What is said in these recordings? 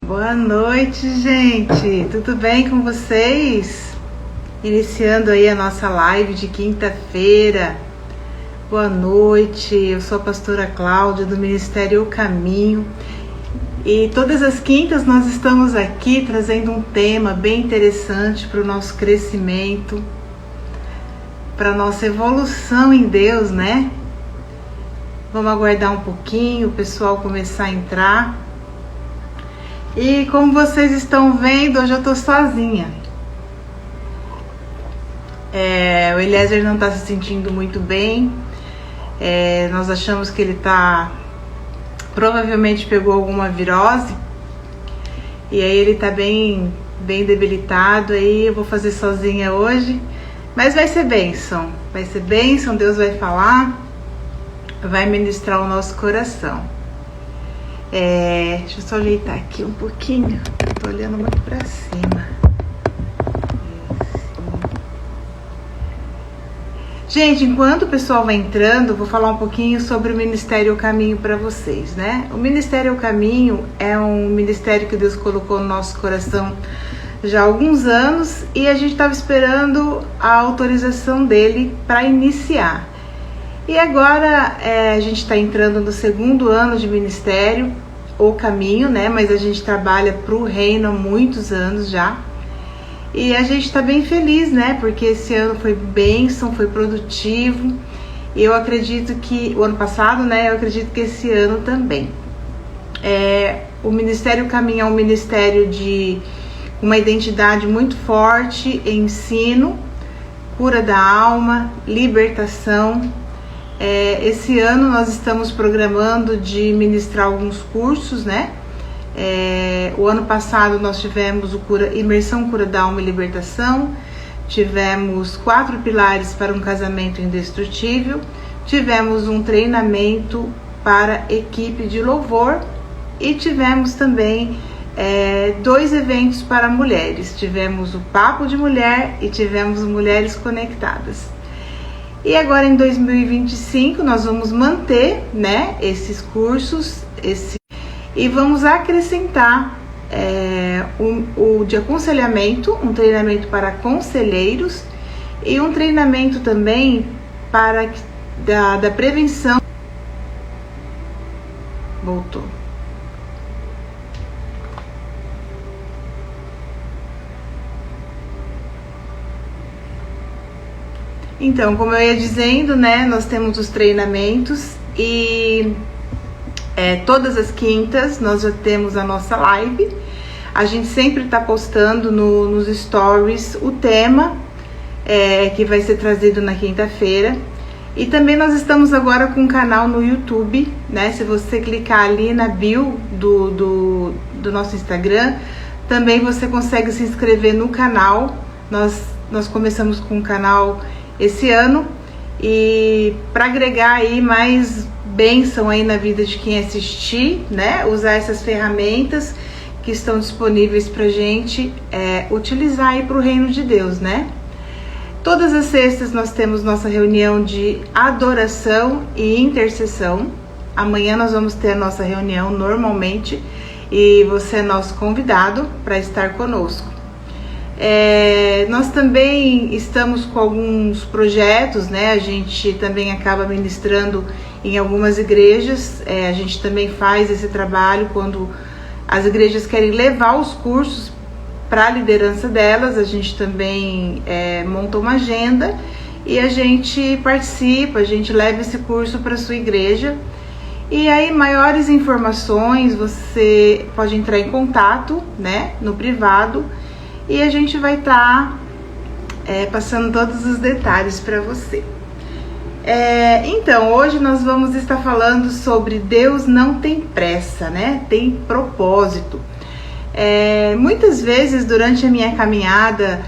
Boa noite, gente! Tudo bem com vocês? Iniciando aí a nossa live de quinta-feira. Boa noite, eu sou a pastora Cláudia do Ministério O Caminho e todas as quintas nós estamos aqui trazendo um tema bem interessante para o nosso crescimento, para a nossa evolução em Deus, né? Vamos aguardar um pouquinho o pessoal começar a entrar. E como vocês estão vendo, hoje eu tô sozinha. O Eliezer não tá se sentindo muito bem. Nós achamos que ele provavelmente pegou alguma virose. E aí ele tá bem debilitado. Aí eu vou fazer sozinha hoje. Mas vai ser bênção. Vai ser bênção, Deus vai falar. Vai ministrar o nosso coração. Deixa eu só ajeitar aqui um pouquinho. Tô olhando muito pra cima. Gente, enquanto o pessoal vai entrando, vou falar um pouquinho sobre o Ministério O Caminho para vocês, né? O Ministério O Caminho é um ministério que Deus colocou no nosso coração já há alguns anos e a gente estava esperando a autorização dele para iniciar. E agora a gente está entrando no segundo ano de Ministério O Caminho, né? Mas a gente trabalha para o reino há muitos anos já. E a gente está bem feliz, né? Porque esse ano foi bênção, foi produtivo. E eu acredito que o ano passado, né? Eu acredito que esse ano também. O Ministério O Caminho é um ministério de uma identidade muito forte, ensino, cura da alma, libertação. Esse ano nós estamos programando de ministrar alguns cursos, né? O ano passado nós tivemos Imersão, Cura da Alma e Libertação, tivemos 4 pilares para um casamento indestrutível, tivemos um treinamento para equipe de louvor e tivemos também 2 eventos para mulheres, tivemos o Papo de Mulher e tivemos Mulheres Conectadas. E agora em 2025 nós vamos manter, né, esses cursos e vamos acrescentar o de aconselhamento, um treinamento para conselheiros e um treinamento também da prevenção. Voltou. Então, como eu ia dizendo, né, nós temos os treinamentos e todas as quintas nós já temos a nossa live. A gente sempre está postando nos stories o tema que vai ser trazido na quinta-feira. E também nós estamos agora com um canal no YouTube, né? Se você clicar ali na bio do nosso Instagram, também você consegue se inscrever no canal. Nós começamos com um canal esse ano e para agregar aí mais bênção aí na vida de quem assistir, né? Usar essas ferramentas que estão disponíveis pra gente utilizar aí pro reino de Deus, né? Todas as sextas nós temos nossa reunião de adoração e intercessão. Amanhã nós vamos ter a nossa reunião normalmente e você é nosso convidado para estar conosco. Nós também estamos com alguns projetos, né? A gente também acaba ministrando em algumas igrejas. A gente também faz esse trabalho quando as igrejas querem levar os cursos para a liderança delas. A gente também monta uma agenda e a gente participa, a gente leva esse curso para a sua igreja. E aí, maiores informações, você pode entrar em contato, né, no privado. E a gente vai estar passando todos os detalhes para você. Então, hoje nós vamos estar falando sobre Deus não tem pressa, né? Tem propósito. Muitas vezes durante a minha caminhada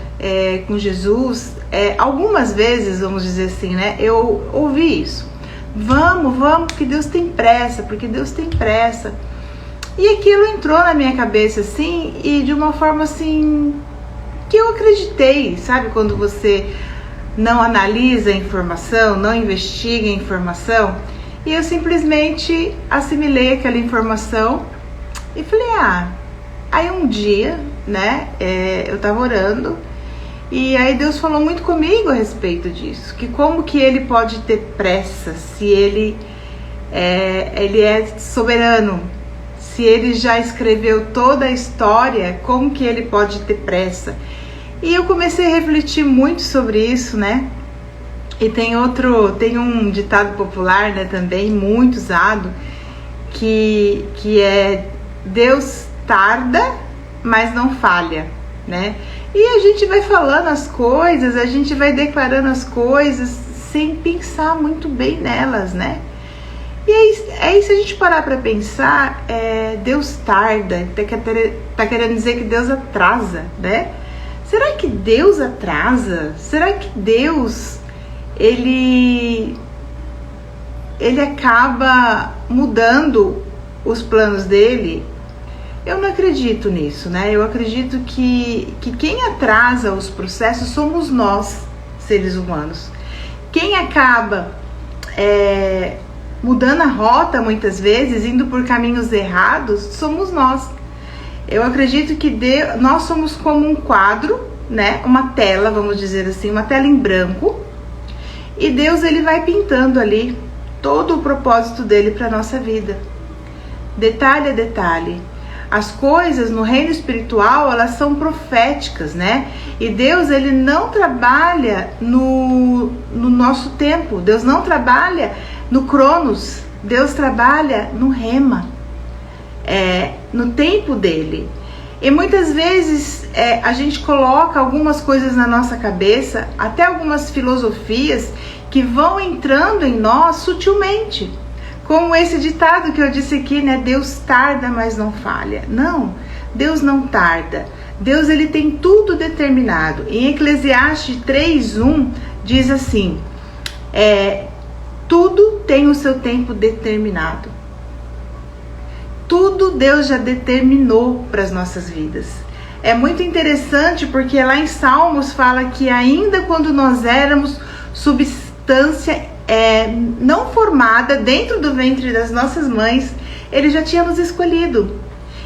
com Jesus, algumas vezes, vamos dizer assim, né? Eu ouvi isso. Vamos, que Deus tem pressa, porque Deus tem pressa. E aquilo entrou na minha cabeça assim, e de uma forma assim, que eu acreditei, sabe? Quando você não analisa a informação, não investiga a informação, e eu simplesmente assimilei aquela informação e falei, Aí um dia, né, eu tava orando, e aí Deus falou muito comigo a respeito disso, que como que ele pode ter pressa se ele é soberano, se ele já escreveu toda a história, como que ele pode ter pressa? E eu comecei a refletir muito sobre isso, né? E tem um ditado popular, né, também muito usado, que é: Deus tarda, mas não falha, né? E a gente vai falando as coisas, a gente vai declarando as coisas sem pensar muito bem nelas, né? E aí se a gente parar para pensar, Deus tarda, tá querendo dizer que Deus atrasa, né? Será que Deus atrasa? Será que Deus ele acaba mudando os planos dele? Eu não acredito nisso, né? Eu acredito que quem atrasa os processos somos nós, seres humanos. Quem acaba mudando a rota muitas vezes, indo por caminhos errados, somos nós. Eu acredito que nós somos como um quadro, né? Uma tela, vamos dizer assim, uma tela em branco. E Deus ele vai pintando ali todo o propósito dele para nossa vida. Detalhe a detalhe. As coisas no reino espiritual, elas são proféticas, né? E Deus, ele não trabalha no nosso tempo. Deus não trabalha no Cronos. Deus trabalha no Rema, no tempo dele. E muitas vezes a gente coloca algumas coisas na nossa cabeça, até algumas filosofias que vão entrando em nós sutilmente. Como esse ditado que eu disse aqui, né? Deus tarda, mas não falha. Não, Deus não tarda. Deus ele tem tudo determinado. Em Eclesiastes 3:1 diz assim: tudo tem o seu tempo determinado. Tudo Deus já determinou para as nossas vidas. É muito interessante porque lá em Salmos fala que ainda quando nós éramos substância não formada dentro do ventre das nossas mães, ele já tinha nos escolhido.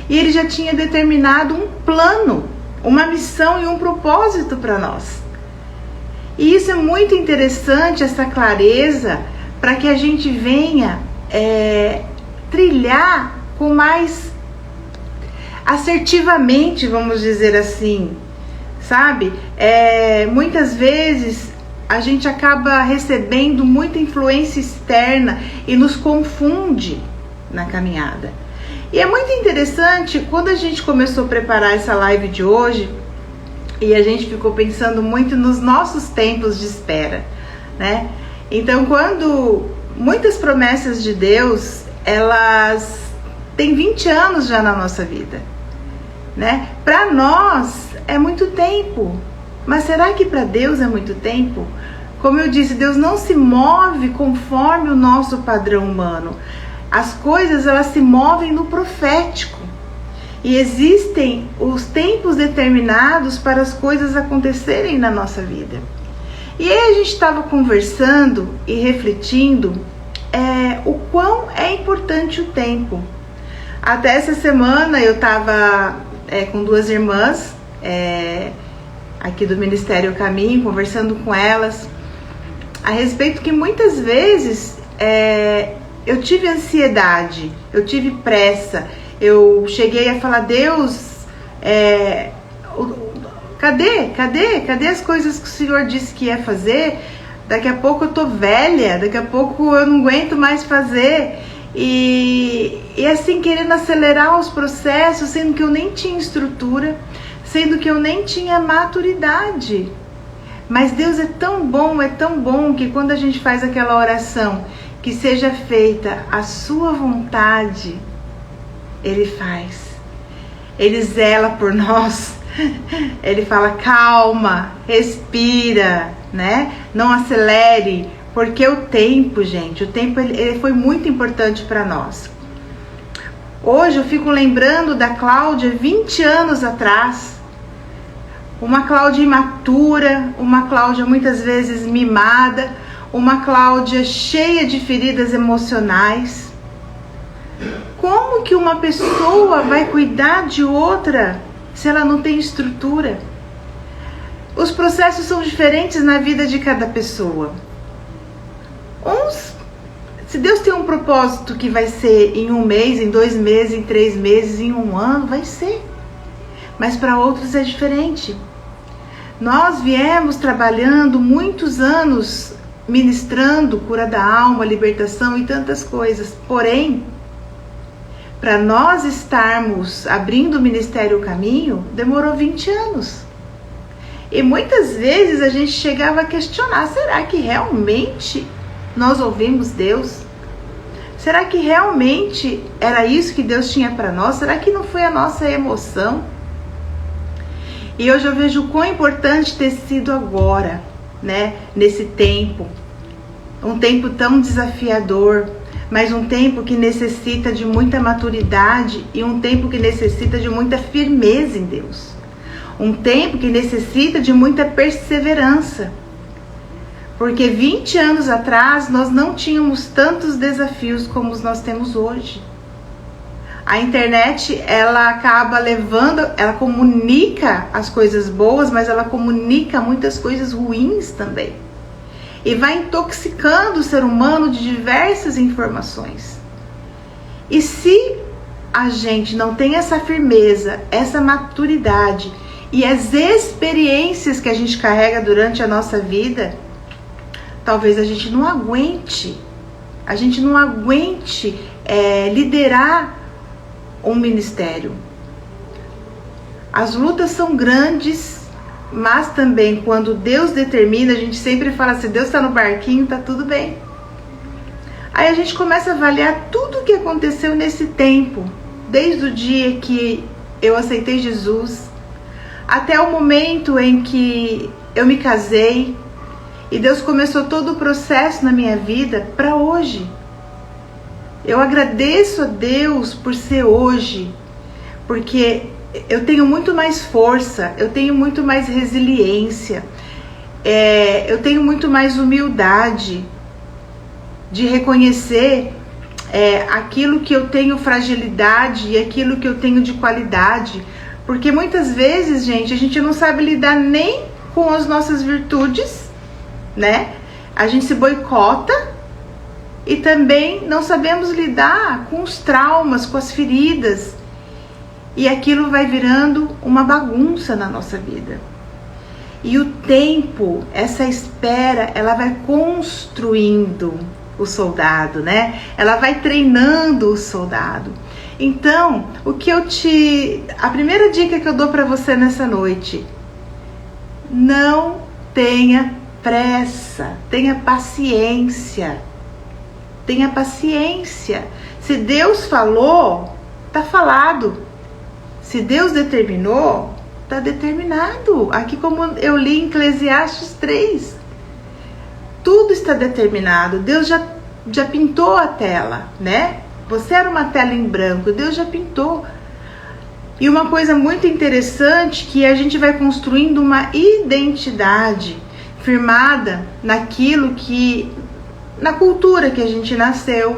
E ele já tinha determinado um plano, uma missão e um propósito para nós. E isso é muito interessante, essa clareza, para que a gente venha trilhar com mais assertivamente, vamos dizer assim, sabe? Muitas vezes a gente acaba recebendo muita influência externa e nos confunde na caminhada. E é muito interessante, quando a gente começou a preparar essa live de hoje, e a gente ficou pensando muito nos nossos tempos de espera, né? Então, quando muitas promessas de Deus, elas têm 20 anos já na nossa vida, né? Para nós é muito tempo, mas será que para Deus é muito tempo? Como eu disse, Deus não se move conforme o nosso padrão humano. As coisas, elas se movem no profético. E existem os tempos determinados para as coisas acontecerem na nossa vida. E aí a gente estava conversando e refletindo o quão é importante o tempo. Até essa semana eu estava com duas irmãs aqui do Ministério Caminho, conversando com elas a respeito que muitas vezes eu tive ansiedade, eu tive pressa, eu cheguei a falar: Deus, cadê as coisas que o Senhor disse que ia fazer? Daqui a pouco eu tô velha, daqui a pouco eu não aguento mais fazer. E assim, querendo acelerar os processos, sendo que eu nem tinha estrutura, sendo que eu nem tinha maturidade. Mas Deus é tão bom que quando a gente faz aquela oração, que seja feita a sua vontade, Ele faz. Ele zela por nós. Ele fala: calma, respira, né? Não acelere, porque o tempo, gente, o tempo ele foi muito importante para nós. Hoje eu fico lembrando da Cláudia 20 anos atrás. Uma Cláudia imatura, uma Cláudia muitas vezes mimada, uma Cláudia cheia de feridas emocionais. Como que uma pessoa vai cuidar de outra se ela não tem estrutura? Os processos são diferentes na vida de cada pessoa. Se Deus tem um propósito que vai ser em 1 mês, em 2 meses, em 3 meses, em 1 ano, vai ser. Mas para outros é diferente. Nós viemos trabalhando muitos anos, ministrando cura da alma, libertação e tantas coisas. Porém, para nós estarmos abrindo o Ministério Caminho, demorou 20 anos. E muitas vezes a gente chegava a questionar, será que realmente nós ouvimos Deus? Será que realmente era isso que Deus tinha para nós? Será que não foi a nossa emoção? E hoje eu vejo o quão importante ter sido agora, né? Nesse tempo. Um tempo tão desafiador, mas um tempo que necessita de muita maturidade e um tempo que necessita de muita firmeza em Deus. Um tempo que necessita de muita perseverança. Porque 20 anos atrás nós não tínhamos tantos desafios como nós temos hoje. A internet, ela acaba levando, ela comunica as coisas boas, mas ela comunica muitas coisas ruins também. E vai intoxicando o ser humano de diversas informações. E se a gente não tem essa firmeza, essa maturidade e as experiências que a gente carrega durante a nossa vida, talvez a gente não aguente. A gente não aguente liderar um ministério. As lutas são grandes, mas também quando Deus determina, a gente sempre fala, se Deus está no barquinho, tá tudo bem. Aí a gente começa a avaliar tudo o que aconteceu nesse tempo, desde o dia que eu aceitei Jesus, até o momento em que eu me casei, e Deus começou todo o processo na minha vida para hoje. Eu agradeço a Deus por ser hoje, porque eu tenho muito mais força, eu tenho muito mais resiliência, eu tenho muito mais humildade de reconhecer aquilo que eu tenho fragilidade e aquilo que eu tenho de qualidade. Porque muitas vezes, gente, a gente não sabe lidar nem com as nossas virtudes, né? A gente se boicota e também não sabemos lidar com os traumas, com as feridas. E aquilo vai virando uma bagunça na nossa vida. E o tempo, essa espera, ela vai construindo o soldado, né? Ela vai treinando o soldado. Então, a primeira dica que eu dou para você nessa noite: não tenha pressa, tenha paciência. Tenha paciência. Se Deus falou, tá falado. Se Deus determinou, tá determinado. Aqui, como eu li em Eclesiastes 3, tudo está determinado. Deus já pintou a tela, né? Você era uma tela em branco, Deus já pintou. E uma coisa muito interessante, que a gente vai construindo uma identidade firmada naquilo que, na cultura que a gente nasceu,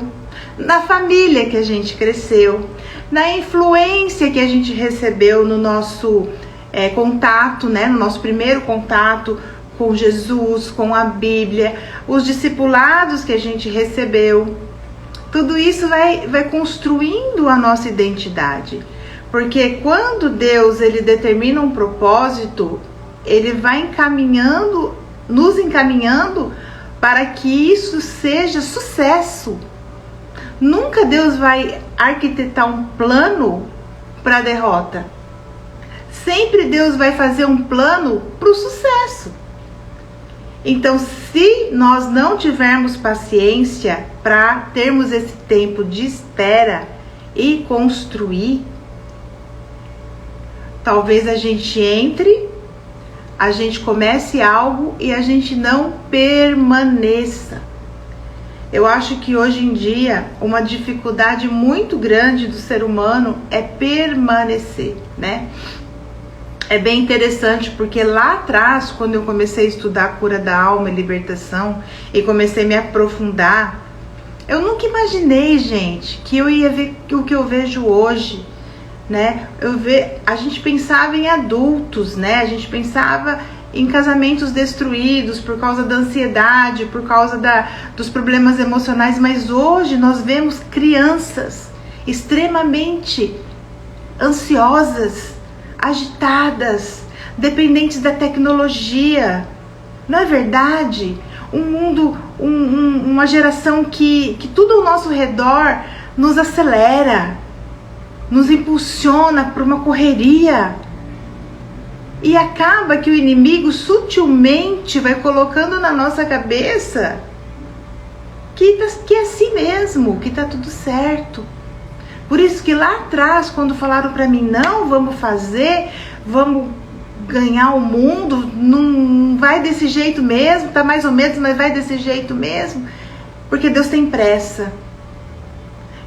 na família que a gente cresceu, na influência que a gente recebeu no nosso contato, né? No nosso primeiro contato com Jesus, com a Bíblia, os discipulados que a gente recebeu. Tudo isso vai construindo a nossa identidade. Porque quando Deus ele determina um propósito, ele vai nos encaminhando para que isso seja sucesso. Nunca Deus vai arquitetar um plano para a derrota. Sempre Deus vai fazer um plano para o sucesso. Então, se nós não tivermos paciência para termos esse tempo de espera e construir, talvez a gente entre, a gente comece algo e a gente não permaneça. Eu acho que hoje em dia uma dificuldade muito grande do ser humano é permanecer, né? É bem interessante porque lá atrás, quando eu comecei a estudar cura da alma e libertação e comecei a me aprofundar Eu nunca imaginei, gente, que eu ia ver o que eu vejo hoje, né? A gente pensava em adultos, né? A gente pensava em casamentos destruídos por causa da ansiedade, por causa dos problemas emocionais, mas hoje nós vemos crianças extremamente ansiosas, agitadas, dependentes da tecnologia. Não é verdade? Um mundo, uma geração que tudo ao nosso redor nos acelera, nos impulsiona para uma correria. E acaba que o inimigo sutilmente vai colocando na nossa cabeça que é assim mesmo, que tá tudo certo. Por isso que lá atrás, quando falaram para mim, não, vamos fazer, vamos ganhar o mundo, não vai desse jeito mesmo, tá mais ou menos, mas vai desse jeito mesmo, porque Deus tem pressa.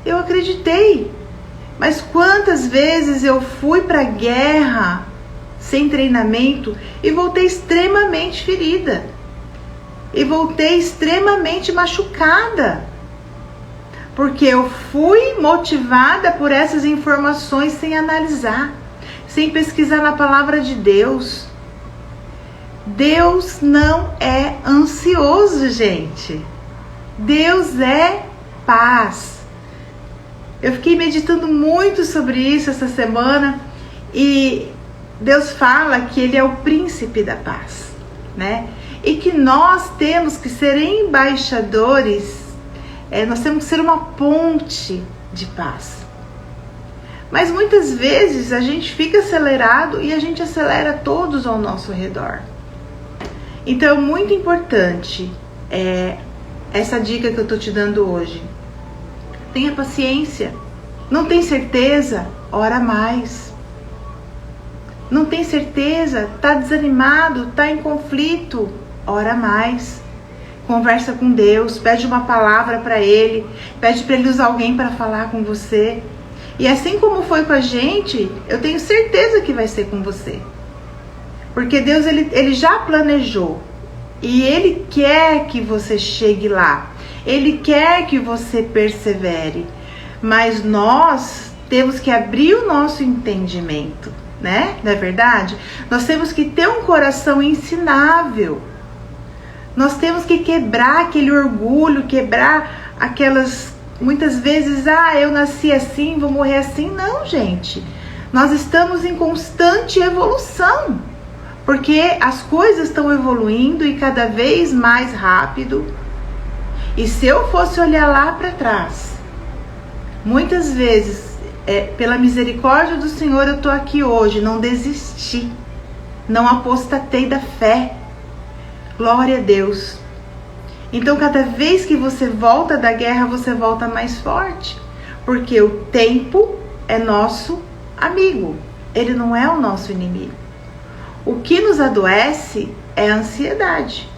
Eu acreditei, mas quantas vezes eu fui para a guerra sem treinamento e voltei extremamente ferida, e voltei extremamente machucada, porque eu fui motivada por essas informações sem analisar, sem pesquisar na palavra de Deus. Deus não é ansioso, gente. Deus é paz. Eu fiquei meditando muito sobre isso essa semana e Deus fala que Ele é o príncipe da paz, né? E que nós temos que ser embaixadores, nós temos que ser uma ponte de paz. Mas muitas vezes a gente fica acelerado e a gente acelera todos ao nosso redor. Então é muito importante essa dica que eu estou te dando hoje. Tenha paciência. Não tem certeza? Ora mais. Não tem certeza? Está desanimado? Está em conflito? Ora mais. Conversa com Deus, pede uma palavra para Ele, pede para Ele usar alguém para falar com você. E assim como foi com a gente, eu tenho certeza que vai ser com você. Porque Deus, ele já planejou. E Ele quer que você chegue lá. Ele quer que você persevere. Mas nós temos que abrir o nosso entendimento, né? Não é verdade? Nós temos que ter um coração ensinável. Nós temos que quebrar aquele orgulho, quebrar aquelas... Muitas vezes, eu nasci assim, vou morrer assim. Não, gente. Nós estamos em constante evolução. Porque as coisas estão evoluindo e cada vez mais rápido. E se eu fosse olhar lá para trás, muitas vezes, pela misericórdia do Senhor, eu estou aqui hoje, não desisti. Não apostatei da fé. Glória a Deus. Então, cada vez que você volta da guerra, você volta mais forte. Porque o tempo é nosso amigo. Ele não é o nosso inimigo. O que nos adoece é a ansiedade.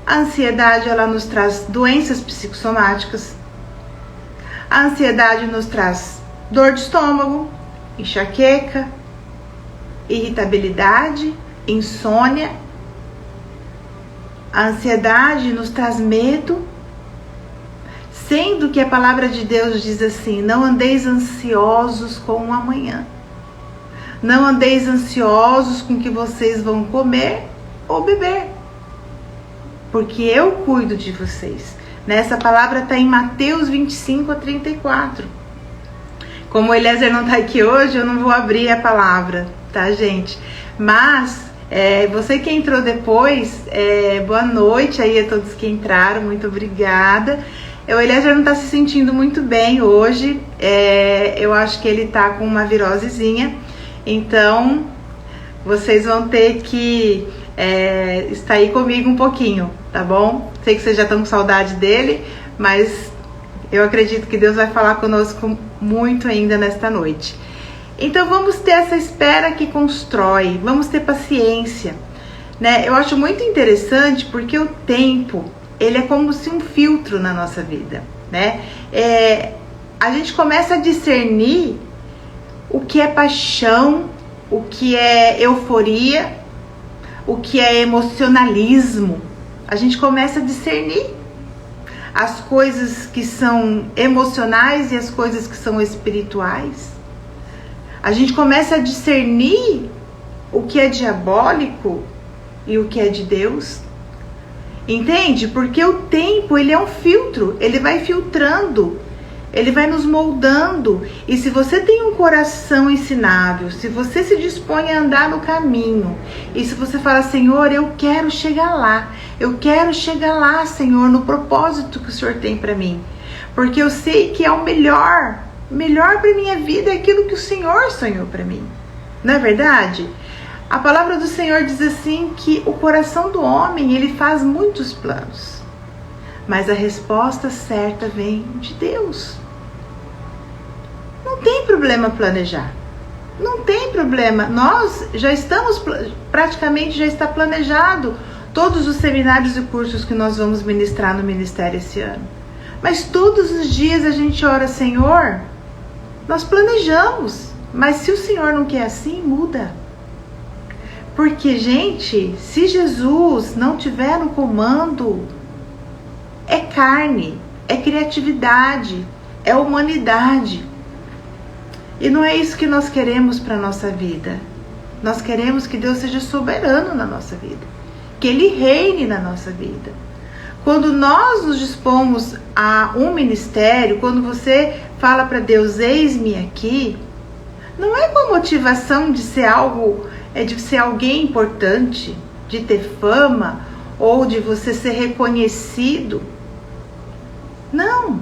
A ansiedade, ela nos traz doenças psicossomáticas. A ansiedade nos traz dor de estômago, enxaqueca, irritabilidade, insônia. A ansiedade nos traz medo, sendo que a palavra de Deus diz assim: não andeis ansiosos com o amanhã. Não andeis ansiosos com o que vocês vão comer ou beber, porque eu cuido de vocês. Essa palavra está em Mateus 25:34. Como o Eliezer não está aqui hoje, eu não vou abrir a palavra, tá, gente? Mas... você que entrou depois, boa noite aí a todos que entraram, muito obrigada. O Eliezer não está se sentindo muito bem hoje, eu acho que ele está com uma virosezinha, então vocês vão ter que estar aí comigo um pouquinho, tá bom? Sei que vocês já estão com saudade dele, mas eu acredito que Deus vai falar conosco muito ainda nesta noite. Então vamos ter essa espera que constrói, vamos ter paciência, né? Eu acho muito interessante porque o tempo, ele é como se um filtro na nossa vida, né? A gente começa a discernir o que é paixão, o que é euforia, o que é emocionalismo. A gente começa a discernir. as coisas que são emocionais e as coisas que são espirituais. A gente começa a discernir o que é diabólico e o que é de Deus. Entende? Porque o tempo, ele é um filtro, ele vai filtrando, ele vai nos moldando. E se você tem um coração ensinável, se você se dispõe a andar no caminho, e se você fala, Senhor, eu quero chegar lá, Senhor, no propósito que o Senhor tem para mim, porque eu sei que é o melhor para minha vida é aquilo que o Senhor sonhou para mim. Não é verdade? A palavra do Senhor diz assim que o coração do homem, ele faz muitos planos, mas a resposta certa vem de Deus. Não tem problema planejar. Não tem problema. Nós já estamos, praticamente já está planejado todos os seminários e cursos que nós vamos ministrar no ministério esse ano. Mas todos os dias a gente ora, Senhor, nós planejamos, mas se o Senhor não quer assim, muda. Porque, gente, se Jesus não tiver no comando, é carne, é criatividade, é humanidade. E não é isso que nós queremos para a nossa vida. Nós queremos que Deus seja soberano na nossa vida, que Ele reine na nossa vida. Quando nós nos dispomos a um ministério, quando você fala para Deus, eis-me aqui, não é com a motivação de ser algo, de ser alguém importante, de ter fama, ou de você ser reconhecido. Não.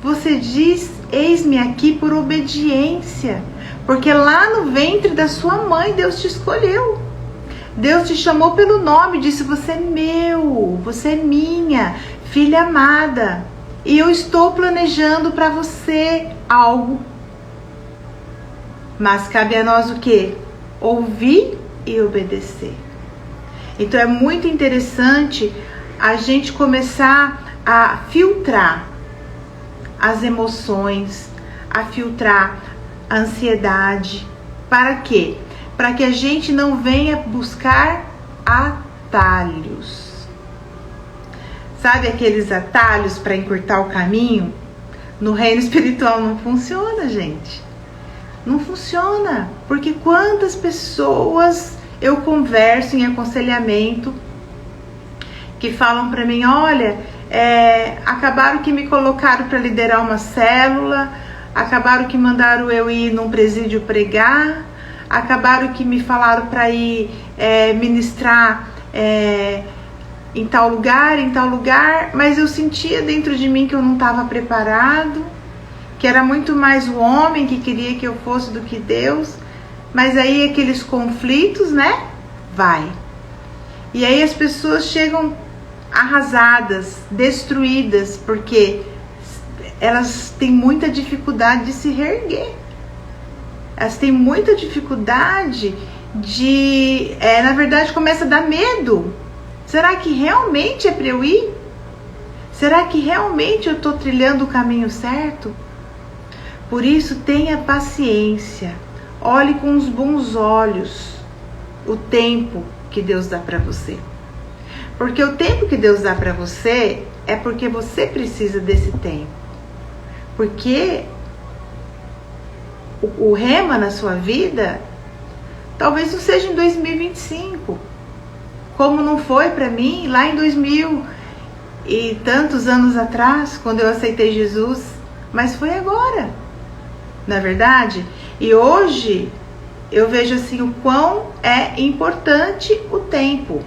Você diz, eis-me aqui por obediência, porque lá no ventre da sua mãe Deus te escolheu. Deus te chamou pelo nome, disse, você é meu, você é minha, filha amada, e eu estou planejando para você algo. Mas cabe a nós o quê? Ouvir e obedecer. Então é muito interessante a gente começar a filtrar as emoções, a filtrar a ansiedade. Para quê? Para que a gente não venha buscar atalhos. Sabe aqueles atalhos para encurtar o caminho? No reino espiritual não funciona, gente. Não funciona. Porque quantas pessoas eu converso em aconselhamento que falam para mim, olha, acabaram que me colocaram para liderar uma célula, acabaram que mandaram eu ir num presídio pregar, acabaram que me falaram para ir ministrar em tal lugar, mas eu sentia dentro de mim que eu não estava preparado, que era muito mais o homem que queria que eu fosse do que Deus. Mas aí aqueles conflitos, né? Vai. E aí as pessoas chegam arrasadas, destruídas, porque elas têm muita dificuldade de se reerguer. Elas têm muita dificuldade de... na verdade, começa a dar medo. Será que realmente é para eu ir? Será que realmente eu estou trilhando o caminho certo? Por isso, tenha paciência. Olhe com os bons olhos o tempo que Deus dá para você. Porque o tempo que Deus dá para você é porque você precisa desse tempo. Porque o rema na sua vida talvez não seja em 2025, como não foi para mim lá em 2000 e tantos anos atrás, quando eu aceitei Jesus, mas foi agora, não é verdade? E hoje eu vejo assim o quão é importante o tempo.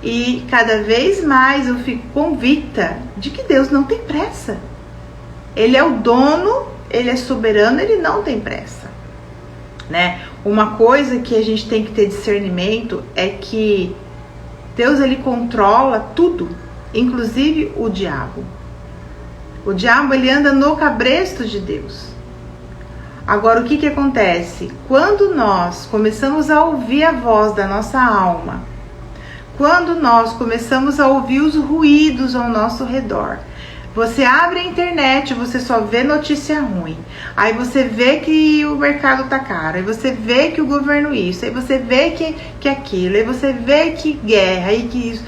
E cada vez mais eu fico convicta de que Deus não tem pressa. Ele é o dono, Ele é soberano, Ele não tem pressa, né? Uma coisa que a gente tem que ter discernimento é que Deus, Ele controla tudo, inclusive o diabo. O diabo, ele anda no cabresto de Deus. Agora, o que acontece? Quando nós começamos a ouvir a voz da nossa alma, quando nós começamos a ouvir os ruídos ao nosso redor, você abre a internet, você só vê notícia ruim, aí você vê que o mercado tá caro, aí você vê que o governo isso, aí você vê que aquilo, aí você vê que guerra, aí que isso.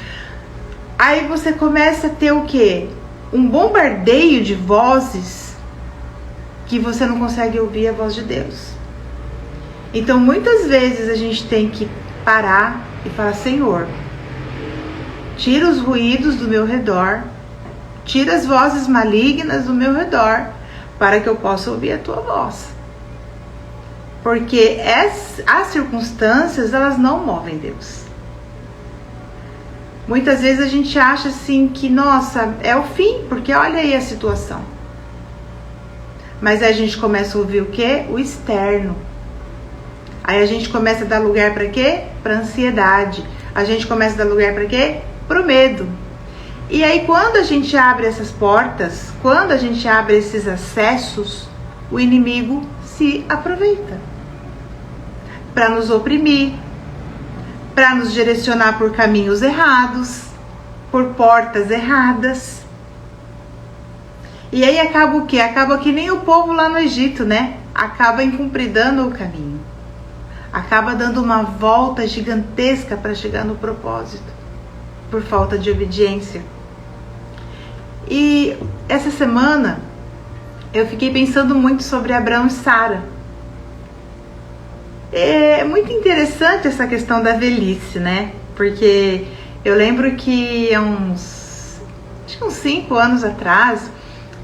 Aí você começa a ter o quê? um bombardeio de vozes que você não consegue ouvir a voz de Deus. Então muitas vezes a gente tem que parar e falar: Senhor, tira os ruídos do meu redor, tira as vozes malignas do meu redor, para que eu possa ouvir a tua voz. Porque as circunstâncias, elas não movem Deus. Muitas vezes a gente acha assim que, nossa, é o fim, porque olha aí a situação. Mas aí a gente começa a ouvir o quê? O externo. Aí a gente começa a dar lugar para quê? Para ansiedade. A gente começa a dar lugar para quê? Para o medo. E aí quando a gente abre essas portas, quando a gente abre esses acessos, o inimigo se aproveita para nos oprimir, para nos direcionar por caminhos errados, por portas erradas. E aí acaba o quê? Acaba que nem o povo lá no Egito, né? Acaba incumpridando o caminho. Acaba dando uma volta gigantesca para chegar no propósito, por falta de obediência. E essa semana eu fiquei pensando muito sobre Abraão e Sara. É muito interessante essa questão da velhice, né? Porque eu lembro que acho que uns 5 anos atrás,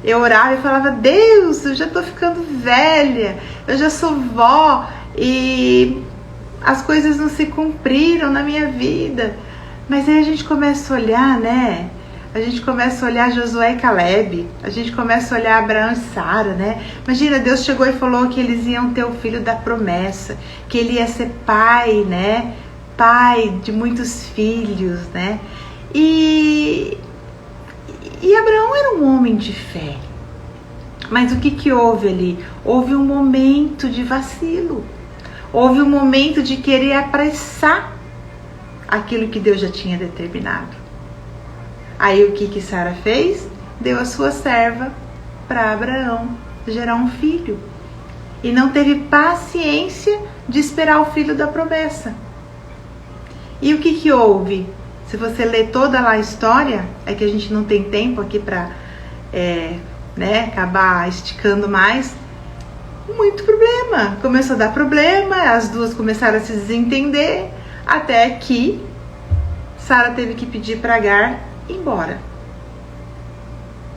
eu orava e falava: Deus, eu já tô ficando velha, eu já sou vó e as coisas não se cumpriram na minha vida. Mas aí a gente começa a olhar, né? A gente começa a olhar Josué e Caleb, a gente começa a olhar Abraão e Sara, né? Imagina, Deus chegou e falou que eles iam ter o filho da promessa, que ele ia ser pai, né? Pai de muitos filhos, né? E Abraão era um homem de fé. Mas o que houve ali? Houve um momento de vacilo. Houve um momento de querer apressar aquilo que Deus já tinha determinado. Aí o que Sara fez? Deu a sua serva para Abraão gerar um filho. E não teve paciência de esperar o filho da promessa. E o que houve? Se você ler toda lá a história, é que a gente não tem tempo aqui para acabar esticando mais. Muito problema. Começou a dar problema, as duas começaram a se desentender, até que Sara teve que pedir para Agar ir embora.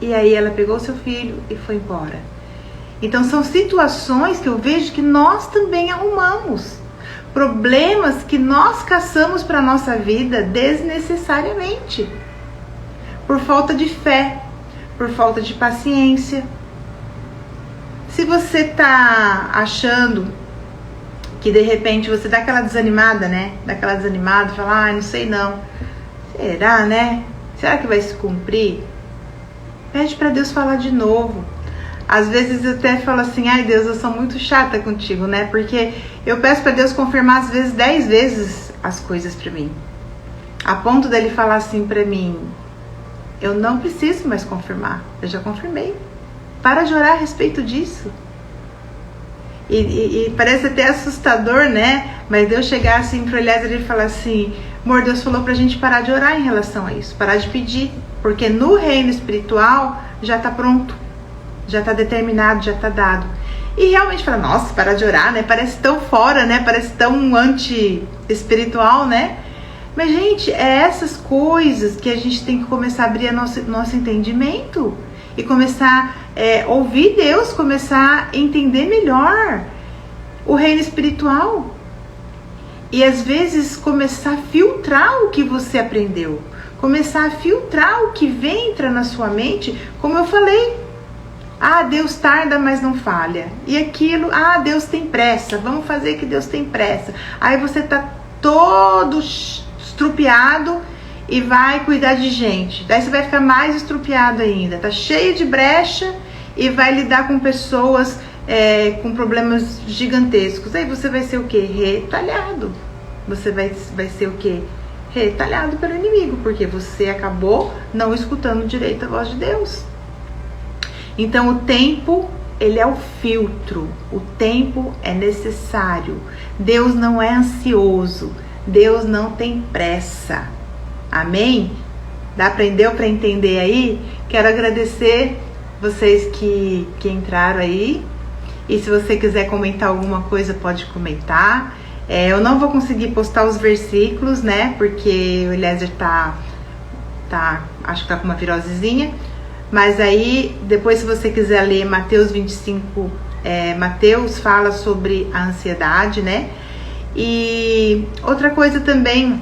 E aí ela pegou seu filho e foi embora. Então são situações que eu vejo que nós também arrumamos. Problemas que nós caçamos para a nossa vida desnecessariamente. Por falta de fé, por falta de paciência. Se você está achando que de repente você dá aquela desanimada, né? Dá aquela desanimada, fala: não sei não. Será, né? Será que vai se cumprir? Pede para Deus falar de novo. Às vezes eu até falo assim: ai Deus, eu sou muito chata contigo, né? Porque eu peço para Deus confirmar às vezes 10 vezes as coisas para mim. A ponto dele falar assim para mim: eu não preciso mais confirmar, eu já confirmei. Para de orar a respeito disso. E parece até assustador, né? Mas Deus chegar assim para Eliezer e falar assim: amor, Deus falou pra gente parar de orar em relação a isso, parar de pedir, porque no reino espiritual já tá pronto, já tá determinado, já tá dado. E realmente fala: nossa, parar de orar, né? Parece tão fora, né? Parece tão anti-espiritual, né? Mas, gente, é essas coisas que a gente tem que começar a abrir nosso entendimento e começar a ouvir Deus, começar a entender melhor o reino espiritual. E às vezes começar a filtrar o que você aprendeu, começar a filtrar o que entra na sua mente, como eu falei. Deus tarda, mas não falha. E aquilo, Deus tem pressa, vamos fazer que Deus tem pressa. Aí você tá todo estrupiado e vai cuidar de gente. Daí você vai ficar mais estrupiado ainda, tá cheio de brecha e vai lidar com pessoas com problemas gigantescos. Aí você vai ser o quê? Retalhado. Você vai ser o quê? Retalhado pelo inimigo, porque você acabou não escutando direito a voz de Deus. Então o tempo, ele é o filtro. O tempo é necessário. Deus não é ansioso. Deus não tem pressa. Amém? Deu para entender aí? Quero agradecer vocês que entraram aí. E se você quiser comentar alguma coisa, pode comentar. Eu não vou conseguir postar os versículos, né? Porque o Eliezer acho que tá com uma virosezinha. Mas aí, depois, se você quiser ler Mateus 25, Mateus fala sobre a ansiedade, né? E outra coisa também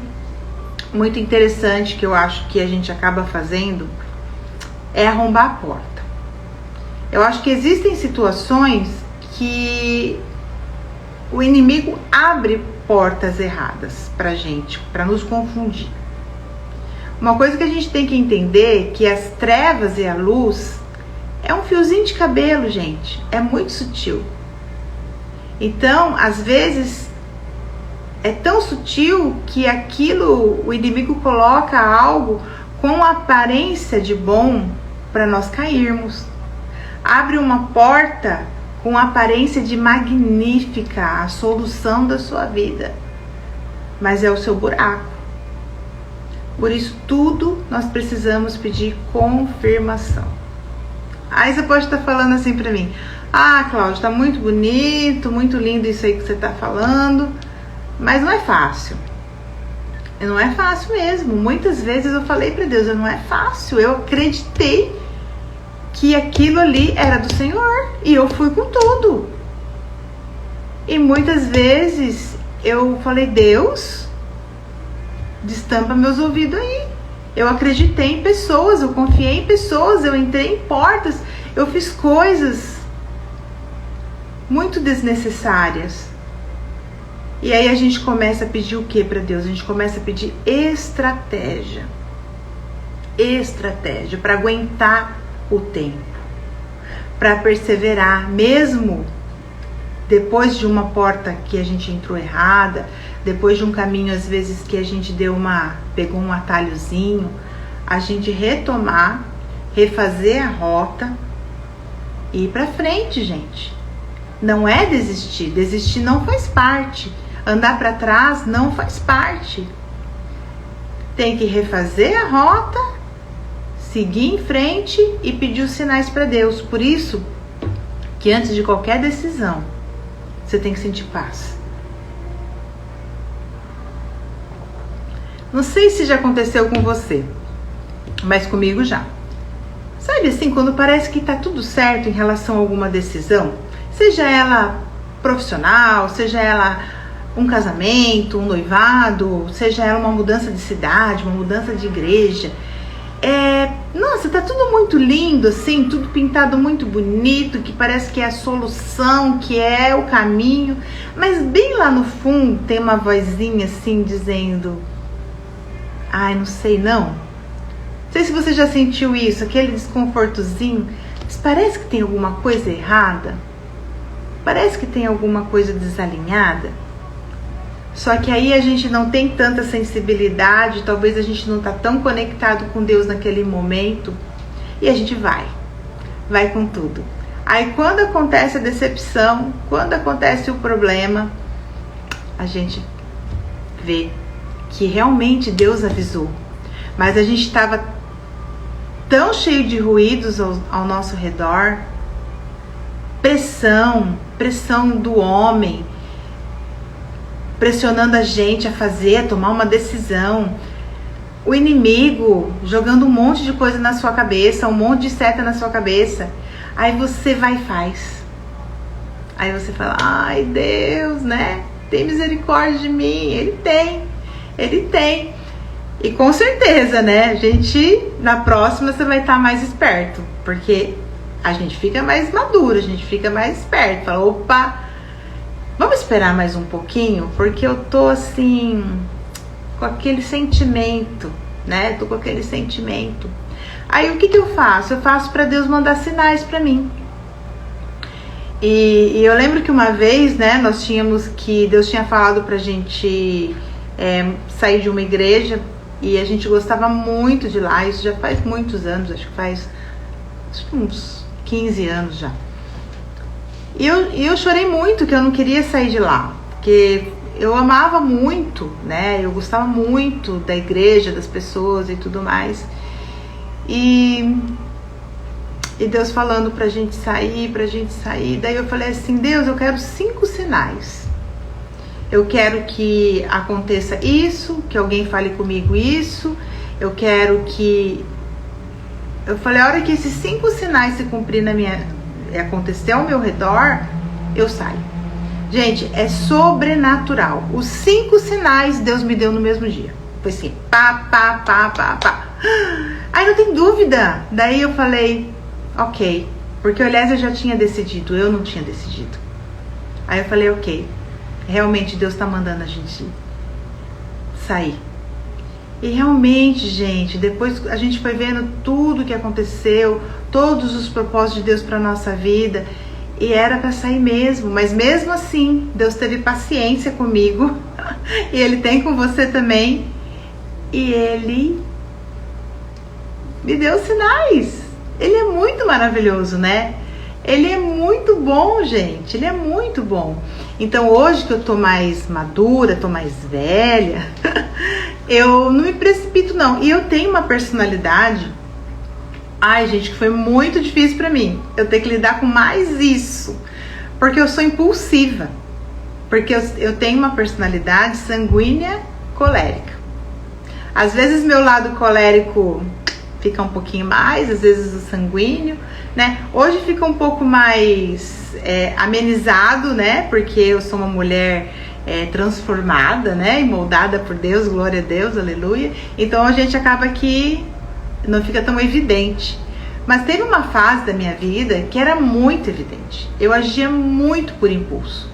muito interessante que eu acho que a gente acaba fazendo é arrombar a porta. Eu acho que existem situações que o inimigo abre portas erradas pra gente, pra nos confundir. Uma coisa que a gente tem que entender é que as trevas e a luz é um fiozinho de cabelo, gente. É muito sutil. Então, às vezes, é tão sutil que o inimigo coloca algo com aparência de bom para nós cairmos. Abre uma porta com aparência de magnífica, a solução da sua vida. Mas é o seu buraco. Por isso, tudo nós precisamos pedir confirmação. Aí você pode estar falando assim para mim: ah, Cláudia, tá muito bonito, muito lindo isso aí que você tá falando, mas não é fácil. Não é fácil mesmo. Muitas vezes eu falei para Deus, não é fácil. Eu acreditei que aquilo ali era do Senhor e eu fui com tudo. E muitas vezes eu falei: Deus, destampa meus ouvidos aí. Eu acreditei em pessoas, eu confiei em pessoas, eu entrei em portas, eu fiz coisas muito desnecessárias. E aí a gente começa a pedir o que para Deus? A gente começa a pedir estratégia. Estratégia para aguentar o tempo, para perseverar, mesmo depois de uma porta que a gente entrou errada, depois de um caminho às vezes que a gente pegou um atalhozinho, a gente retomar, refazer a rota e ir para frente, gente. Não é desistir. Desistir não faz parte. Andar para trás não faz parte. Tem que refazer a rota, seguir em frente e pedir os sinais para Deus. Por isso que antes de qualquer decisão, você tem que sentir paz. Não sei se já aconteceu com você, mas comigo já. Sabe assim, quando parece que tá tudo certo em relação a alguma decisão, seja ela profissional, seja ela um casamento, um noivado, seja ela uma mudança de cidade, uma mudança de igreja. Nossa, tá tudo muito lindo assim, tudo pintado muito bonito, que parece que é a solução, que é o caminho, mas bem lá no fundo tem uma vozinha assim dizendo: ai, não sei não. Não sei se você já sentiu isso, aquele desconfortozinho, mas parece que tem alguma coisa errada, parece que tem alguma coisa desalinhada. Só que aí a gente não tem tanta sensibilidade, talvez a gente não tá tão conectado com Deus naquele momento, e a gente vai com tudo. Aí quando acontece a decepção, quando acontece o problema, a gente vê que realmente Deus avisou, mas a gente estava tão cheio de ruídos ao nosso redor, pressão do homem, pressionando a gente a fazer, a tomar uma decisão, o inimigo jogando um monte de coisa na sua cabeça, um monte de seta na sua cabeça, aí você vai e faz, aí você fala: ai Deus, né, tem misericórdia de mim. Ele tem, e com certeza, né, a gente, na próxima você vai estar mais esperto, porque a gente fica mais maduro, a gente fica mais esperto, fala: opa, vamos esperar mais um pouquinho, porque eu tô assim, com aquele sentimento, né? Tô com aquele sentimento. Aí o que eu faço? Eu faço para Deus mandar sinais para mim. E eu lembro que uma vez, né, Deus tinha falado pra gente sair de uma igreja, e a gente gostava muito de lá, isso já faz muitos anos, acho que uns 15 anos já. E eu chorei muito, que eu não queria sair de lá, porque eu amava muito, né? Eu gostava muito da igreja, das pessoas e tudo mais. E Deus falando pra gente sair. Daí eu falei assim, Deus, eu quero 5 sinais. Eu quero que aconteça isso, que alguém fale comigo isso. Eu quero que... Eu falei, a hora que esses 5 sinais se cumprir acontecer ao meu redor, eu saio. Gente, é sobrenatural. Os 5 sinais Deus me deu no mesmo dia. Foi assim, pá. Aí não tem dúvida. Daí eu falei, ok. Porque o Eliezer já tinha decidido, eu não tinha decidido. Aí eu falei, ok. Realmente Deus tá mandando a gente sair. E realmente, gente, depois a gente foi vendo tudo que aconteceu, todos os propósitos de Deus para nossa vida, e era para sair mesmo, mas mesmo assim, Deus teve paciência comigo, e Ele tem com você também, e Ele me deu sinais. Ele é muito maravilhoso, né? Ele é muito bom, gente, Ele é muito bom. Então hoje que eu tô mais madura, tô mais velha, eu não me precipito não. E eu tenho uma personalidade, ai gente, que foi muito difícil pra mim. Eu tenho que lidar com mais isso, porque eu sou impulsiva. Porque eu tenho uma personalidade sanguínea colérica. Às vezes meu lado colérico fica um pouquinho mais, às vezes o sanguíneo, né? Hoje fica um pouco mais amenizado, né? Porque eu sou uma mulher transformada, né? E moldada por Deus, glória a Deus, aleluia. Então a gente acaba que não fica tão evidente. Mas teve uma fase da minha vida que era muito evidente. Eu agia muito por impulso.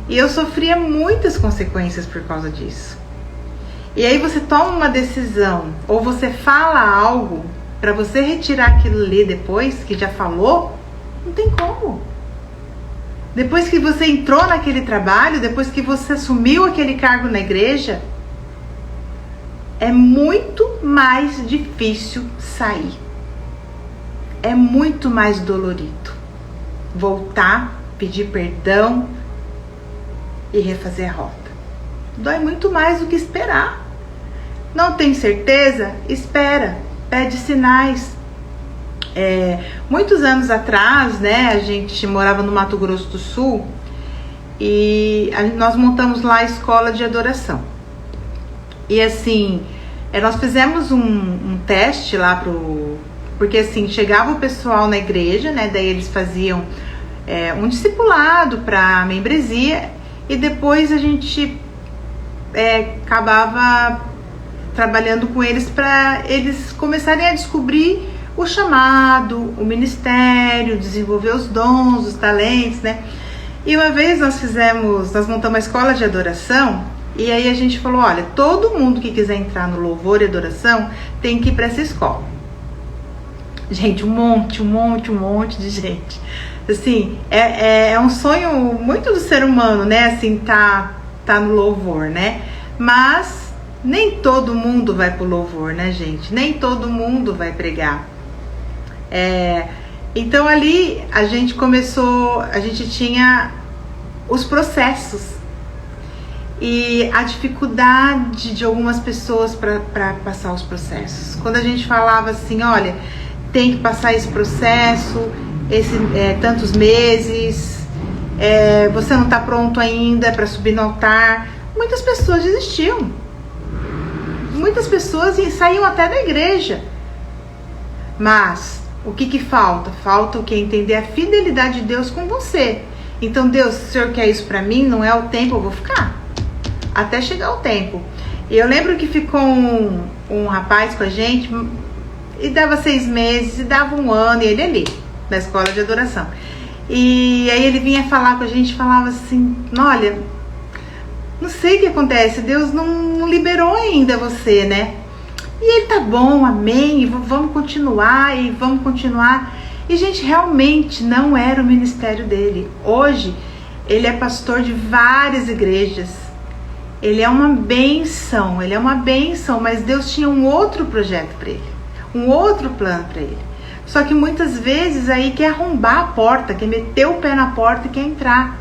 E eu sofria muitas consequências por causa disso. E aí você toma uma decisão, ou você fala algo para você retirar aquilo ali depois que já falou, não tem como. Depois que você entrou naquele trabalho, depois que você assumiu aquele cargo na igreja, é muito mais difícil sair. É muito mais dolorido voltar, pedir perdão e refazer a rota. Dói muito mais do que esperar. Não tem certeza? Espera, pede sinais. Muitos anos atrás, né, a gente morava no Mato Grosso do Sul e nós montamos lá a escola de adoração. E assim, nós fizemos um teste lá porque assim, chegava o pessoal na igreja, né, daí eles faziam um discipulado para membresia e depois a gente acabava trabalhando com eles para eles começarem a descobrir o chamado, o ministério, desenvolver os dons, os talentos, né? E uma vez nós montamos uma escola de adoração e aí a gente falou, olha, todo mundo que quiser entrar no louvor e adoração tem que ir para essa escola. Gente, um monte de gente. Assim, é um sonho muito do ser humano, né? Assim, tá no louvor, né? Mas nem todo mundo vai pro louvor, né, gente? Nem todo mundo vai pregar. Então ali a gente tinha os processos e a dificuldade de algumas pessoas para passar os processos. Quando a gente falava assim, olha, tem que passar esse processo, tantos meses, você não está pronto ainda para subir no altar, muitas pessoas desistiam. Muitas pessoas saíam até da igreja. Mas o que falta? Falta o que? Entender a fidelidade de Deus com você. Então, Deus, se o Senhor quer isso pra mim, não é o tempo, eu vou ficar até chegar o tempo. E eu lembro que ficou um rapaz com a gente e dava 6 meses, e dava 1 ano, e ele ali, na escola de adoração. E aí ele vinha falar com a gente, falava assim, olha, não sei o que acontece, Deus não liberou ainda você, né? E ele, tá bom, amém, vamos continuar. E, gente, realmente não era o ministério dele. Hoje, ele é pastor de várias igrejas. Ele é uma bênção, mas Deus tinha um outro projeto para ele, um outro plano para ele. Só que muitas vezes aí quer arrombar a porta, quer meter o pé na porta e quer entrar.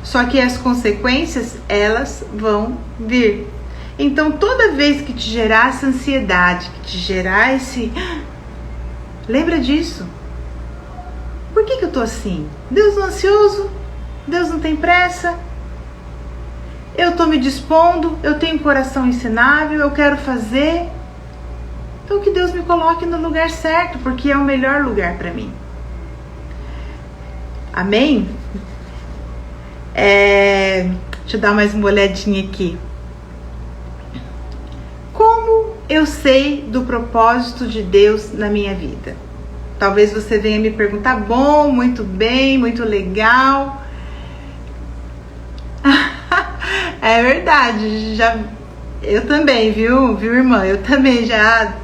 Só que as consequências, elas vão vir. Então, toda vez que te gerar essa ansiedade, que te gerar Lembra disso. Por que eu tô assim? Deus não é ansioso? Deus não tem pressa? Eu tô me dispondo, eu tenho um coração ensinável, eu quero fazer. Então que Deus me coloque no lugar certo, porque é o melhor lugar para mim. Amém? Deixa eu dar mais uma olhadinha aqui. Como eu sei do propósito de Deus na minha vida? Talvez você venha me perguntar, bom, muito bem, muito legal. É verdade, eu também, viu, irmã? Eu também já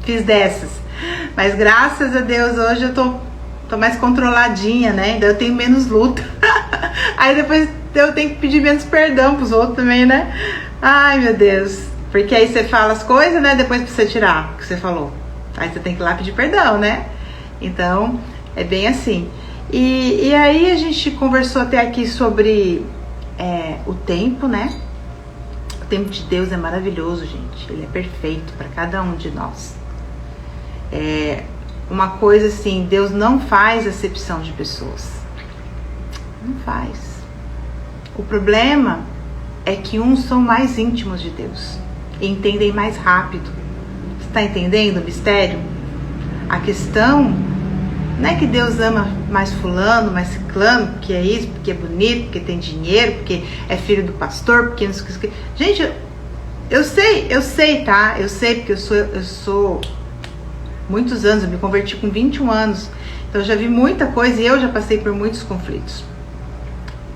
fiz dessas. Mas graças a Deus hoje eu tô mais controladinha, né? Ainda eu tenho menos luta. Aí depois eu tenho que pedir menos perdão pros outros também, né? Ai, meu Deus. Porque aí você fala as coisas, né? Depois pra você tirar o que você falou. Aí você tem que ir lá pedir perdão, né? Então, é bem assim. E aí a gente conversou até aqui sobre o tempo, né? O tempo de Deus é maravilhoso, gente. Ele é perfeito para cada um de nós. Uma coisa assim, Deus não faz acepção de pessoas. Não faz. O problema é que uns são mais íntimos de Deus e entendem mais rápido. Você está entendendo o mistério? A questão não é que Deus ama mais fulano, mais ciclano, porque é isso, porque é bonito, porque tem dinheiro, porque é filho do pastor, porque não sei o que. Gente, eu sei, tá? Eu sei, porque eu sou muitos anos, eu me converti com 21 anos. Então eu já vi muita coisa e eu já passei por muitos conflitos.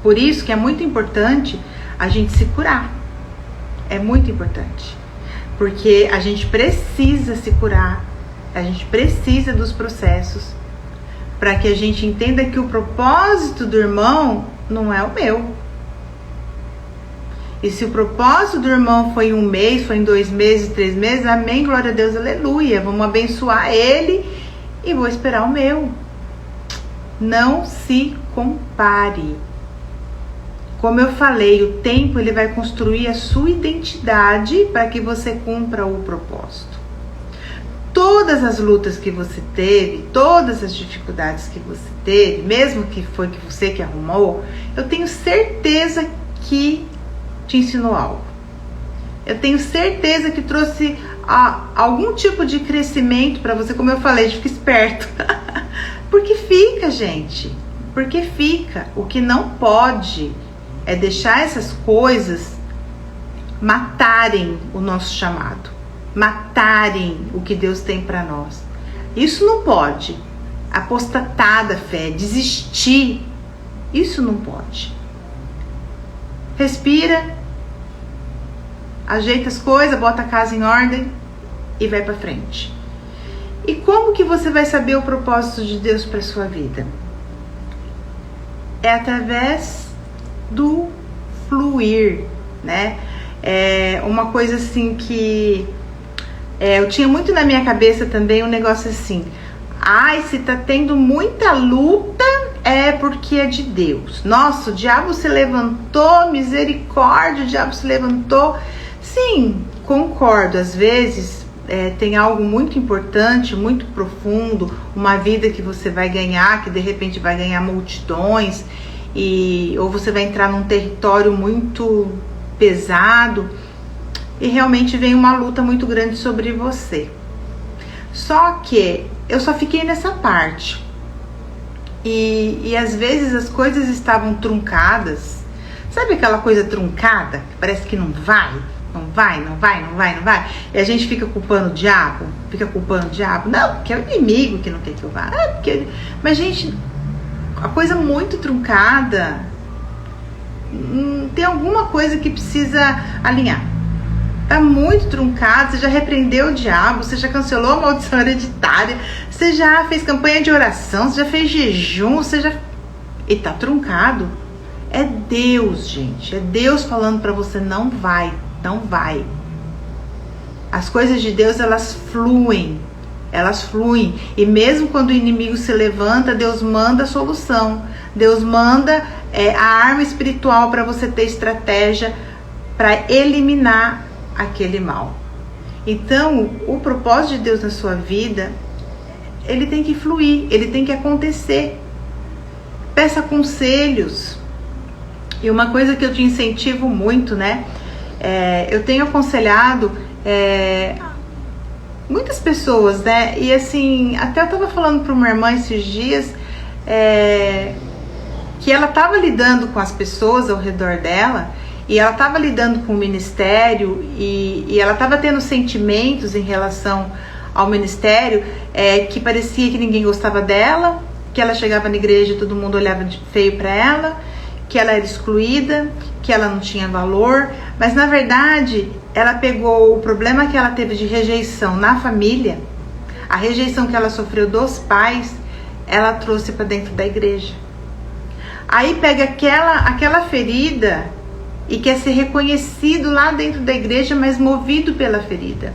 Por isso que é muito importante a gente se curar. É muito importante. Porque a gente precisa se curar. A gente precisa dos processos para que a gente entenda que o propósito do irmão não é o meu. E se o propósito do irmão foi em 1 mês, foi em 2 meses, 3 meses, amém, glória a Deus, aleluia. Vamos abençoar ele e vou esperar o meu. Não se compare. Como eu falei, o tempo ele vai construir a sua identidade para que você cumpra o propósito. Todas as lutas que você teve, todas as dificuldades que você teve, mesmo que foi que você que arrumou, eu tenho certeza que te ensinou algo. Eu tenho certeza que trouxe algum tipo de crescimento para você, como eu falei, fica esperto. Porque fica, gente. Porque fica. O que não pode é deixar essas coisas matarem o nosso chamado, matarem o que Deus tem para nós. Isso não pode. Apostatar da fé, desistir, isso não pode. Respira, ajeita as coisas, bota a casa em ordem e vai para frente. E como que você vai saber o propósito de Deus para sua vida? É através do fluir, né? É uma coisa assim que eu tinha muito na minha cabeça também, um negócio assim: ai, se tá tendo muita luta é porque é de Deus. Nossa, o diabo se levantou, misericórdia, o diabo se levantou. Sim, concordo, às vezes tem algo muito importante, muito profundo, uma vida que você vai ganhar, que de repente vai ganhar multidões, ou você vai entrar num território muito pesado e realmente vem uma luta muito grande sobre você. Só que eu só fiquei nessa parte e às vezes as coisas estavam truncadas. Sabe aquela coisa truncada que parece que não vai? Não vai. E a gente fica culpando o diabo? Não, porque é o inimigo que não quer que eu vá. Mas, gente, a coisa muito truncada, tem alguma coisa que precisa alinhar. Tá muito truncado, você já repreendeu o diabo, você já cancelou a maldição hereditária, você já fez campanha de oração, você já fez jejum, e tá truncado. É Deus, gente, é Deus falando pra você: não vai. As coisas de Deus, elas fluem, e mesmo quando o inimigo se levanta, Deus manda a solução, Deus manda a arma espiritual para você ter estratégia para eliminar aquele mal. Então, o propósito de Deus na sua vida ele tem que fluir, ele tem que acontecer. Peça conselhos. E uma coisa que eu te incentivo muito, né? Eu tenho aconselhado muitas pessoas, né? E assim, até eu tava falando para uma irmã esses dias que ela tava lidando com as pessoas ao redor dela, e ela tava lidando com o ministério, e ela tava tendo sentimentos em relação ao ministério, que parecia que ninguém gostava dela, que ela chegava na igreja e todo mundo olhava feio para ela, que ela era excluída, que ela não tinha valor. Mas na verdade ela pegou o problema que ela teve de rejeição na família, a rejeição que ela sofreu dos pais, ela trouxe para dentro da igreja. Aí pega aquela ferida e quer ser reconhecido lá dentro da igreja, mas movido pela ferida.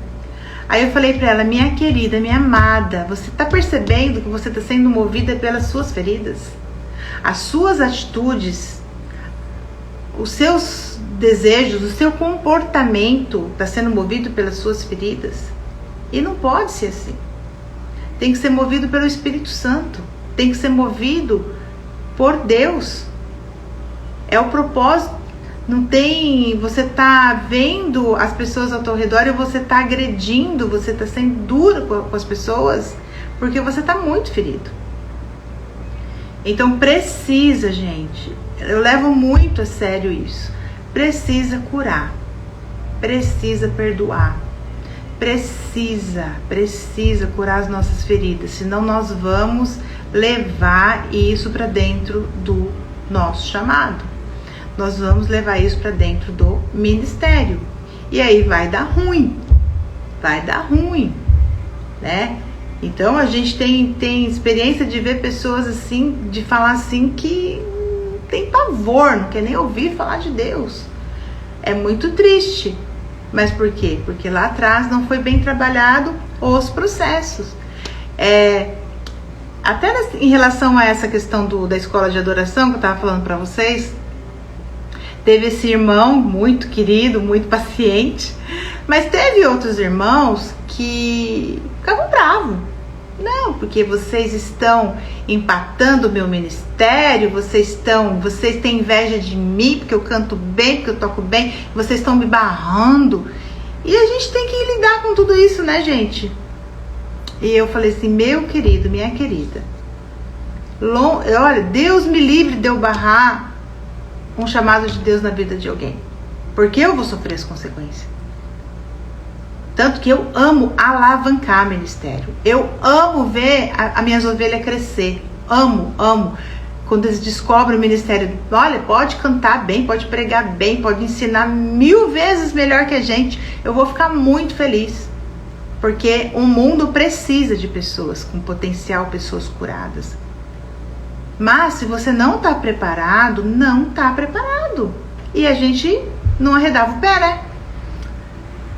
Aí eu falei para ela: minha querida, minha amada, você está percebendo que você está sendo movida pelas suas feridas? As suas atitudes, os seus desejos, o seu comportamento está sendo movido pelas suas feridas? E não pode ser assim. Tem que ser movido pelo Espírito Santo. Tem que ser movido por Deus. É o propósito. Não tem, você tá vendo as pessoas ao teu redor e você tá agredindo, você tá sendo duro com as pessoas, porque você tá muito ferido. Então precisa, gente, eu levo muito a sério isso. Precisa curar, precisa perdoar, precisa curar as nossas feridas, senão nós vamos levar isso para dentro do nosso chamado. Nós vamos levar isso para dentro do ministério. E aí vai dar ruim, né? Então a gente tem experiência de ver pessoas assim, de falar assim, que tem pavor, não quer nem ouvir falar de Deus. É muito triste. Mas por quê? Porque lá atrás não foi bem trabalhado os processos. Até em relação a essa questão da escola de adoração que eu estava falando para vocês, teve esse irmão muito querido, muito paciente, mas teve outros irmãos que ficavam bravos. Não, porque vocês estão empatando o meu ministério, vocês têm inveja de mim, porque eu canto bem, porque eu toco bem, vocês estão me barrando. E a gente tem que lidar com tudo isso, né, gente? E eu falei assim: meu querido, minha querida, olha, Deus me livre de eu barrar um chamado de Deus na vida de alguém, porque eu vou sofrer as consequências. Tanto que eu amo alavancar ministério, eu amo ver as minhas ovelhas crescer, amo. Quando eles descobrem o ministério, olha, pode cantar bem, pode pregar bem, pode ensinar 1000 vezes melhor que a gente, eu vou ficar muito feliz, porque o mundo precisa de pessoas com potencial, pessoas curadas. Mas se você não está preparado, e a gente não arredava o pé, né?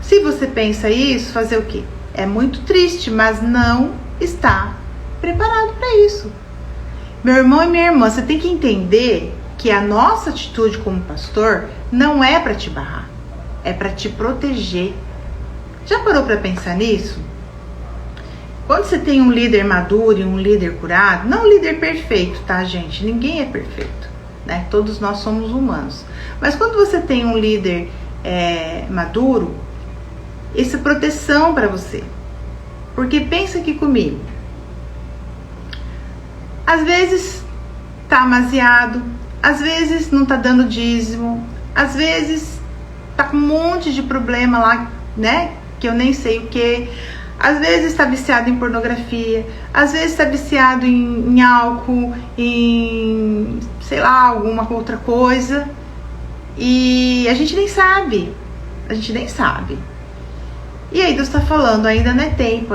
Se você pensa isso, fazer o quê? É muito triste, mas não está preparado para isso. Meu irmão e minha irmã, você tem que entender que a nossa atitude como pastor não é para te barrar, é para te proteger. Já parou para pensar nisso? Quando você tem um líder maduro e um líder curado, não um líder perfeito, tá, gente? Ninguém é perfeito, né? Todos nós somos humanos. Mas quando você tem um líder maduro, isso é proteção para você. Porque pensa aqui comigo. Às vezes tá amaziado, às vezes não tá dando dízimo, às vezes tá com um monte de problema lá, né? Que eu nem sei o que. Às vezes está viciado em pornografia, às vezes está viciado em álcool, em, sei lá, alguma outra coisa. E a gente nem sabe. E aí Deus está falando, ainda não é tempo,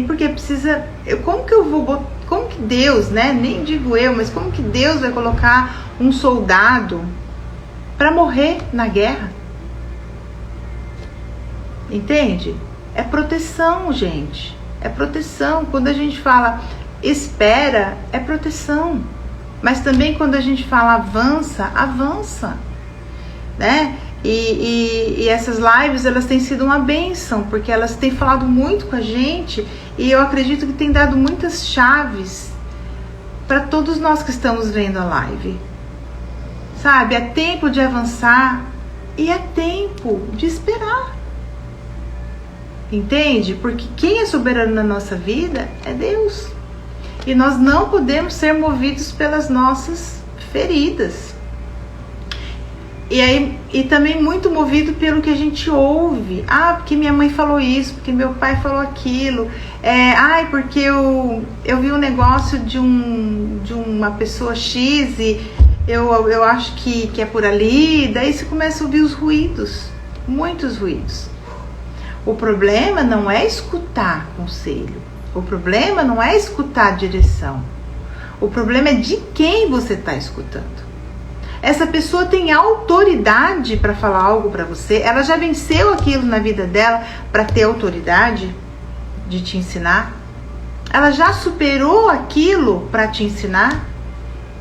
porque precisa... Como que Deus, né? Nem digo eu, mas como que Deus vai colocar um soldado para morrer na guerra? Entende? É proteção, gente. É proteção. Quando a gente fala espera, é proteção. Mas também quando a gente fala avança, né? E essas lives, elas têm sido uma bênção, porque elas têm falado muito com a gente, e eu acredito que tem dado muitas chaves para todos nós que estamos vendo a live. Sabe, é tempo de avançar e é tempo de esperar. Entende? Porque quem é soberano na nossa vida é Deus. E nós não podemos ser movidos pelas nossas feridas. E também muito movido pelo que a gente ouve. Ah, porque minha mãe falou isso, porque meu pai falou aquilo. Porque eu vi um negócio de uma pessoa X e eu acho que é por ali. Daí você começa a ouvir os ruídos, muitos ruídos. O problema não é escutar conselho. O problema não é escutar direção. O problema é de quem você está escutando. Essa pessoa tem autoridade para falar algo para você? Ela já venceu aquilo na vida dela para ter autoridade de te ensinar? Ela já superou aquilo para te ensinar?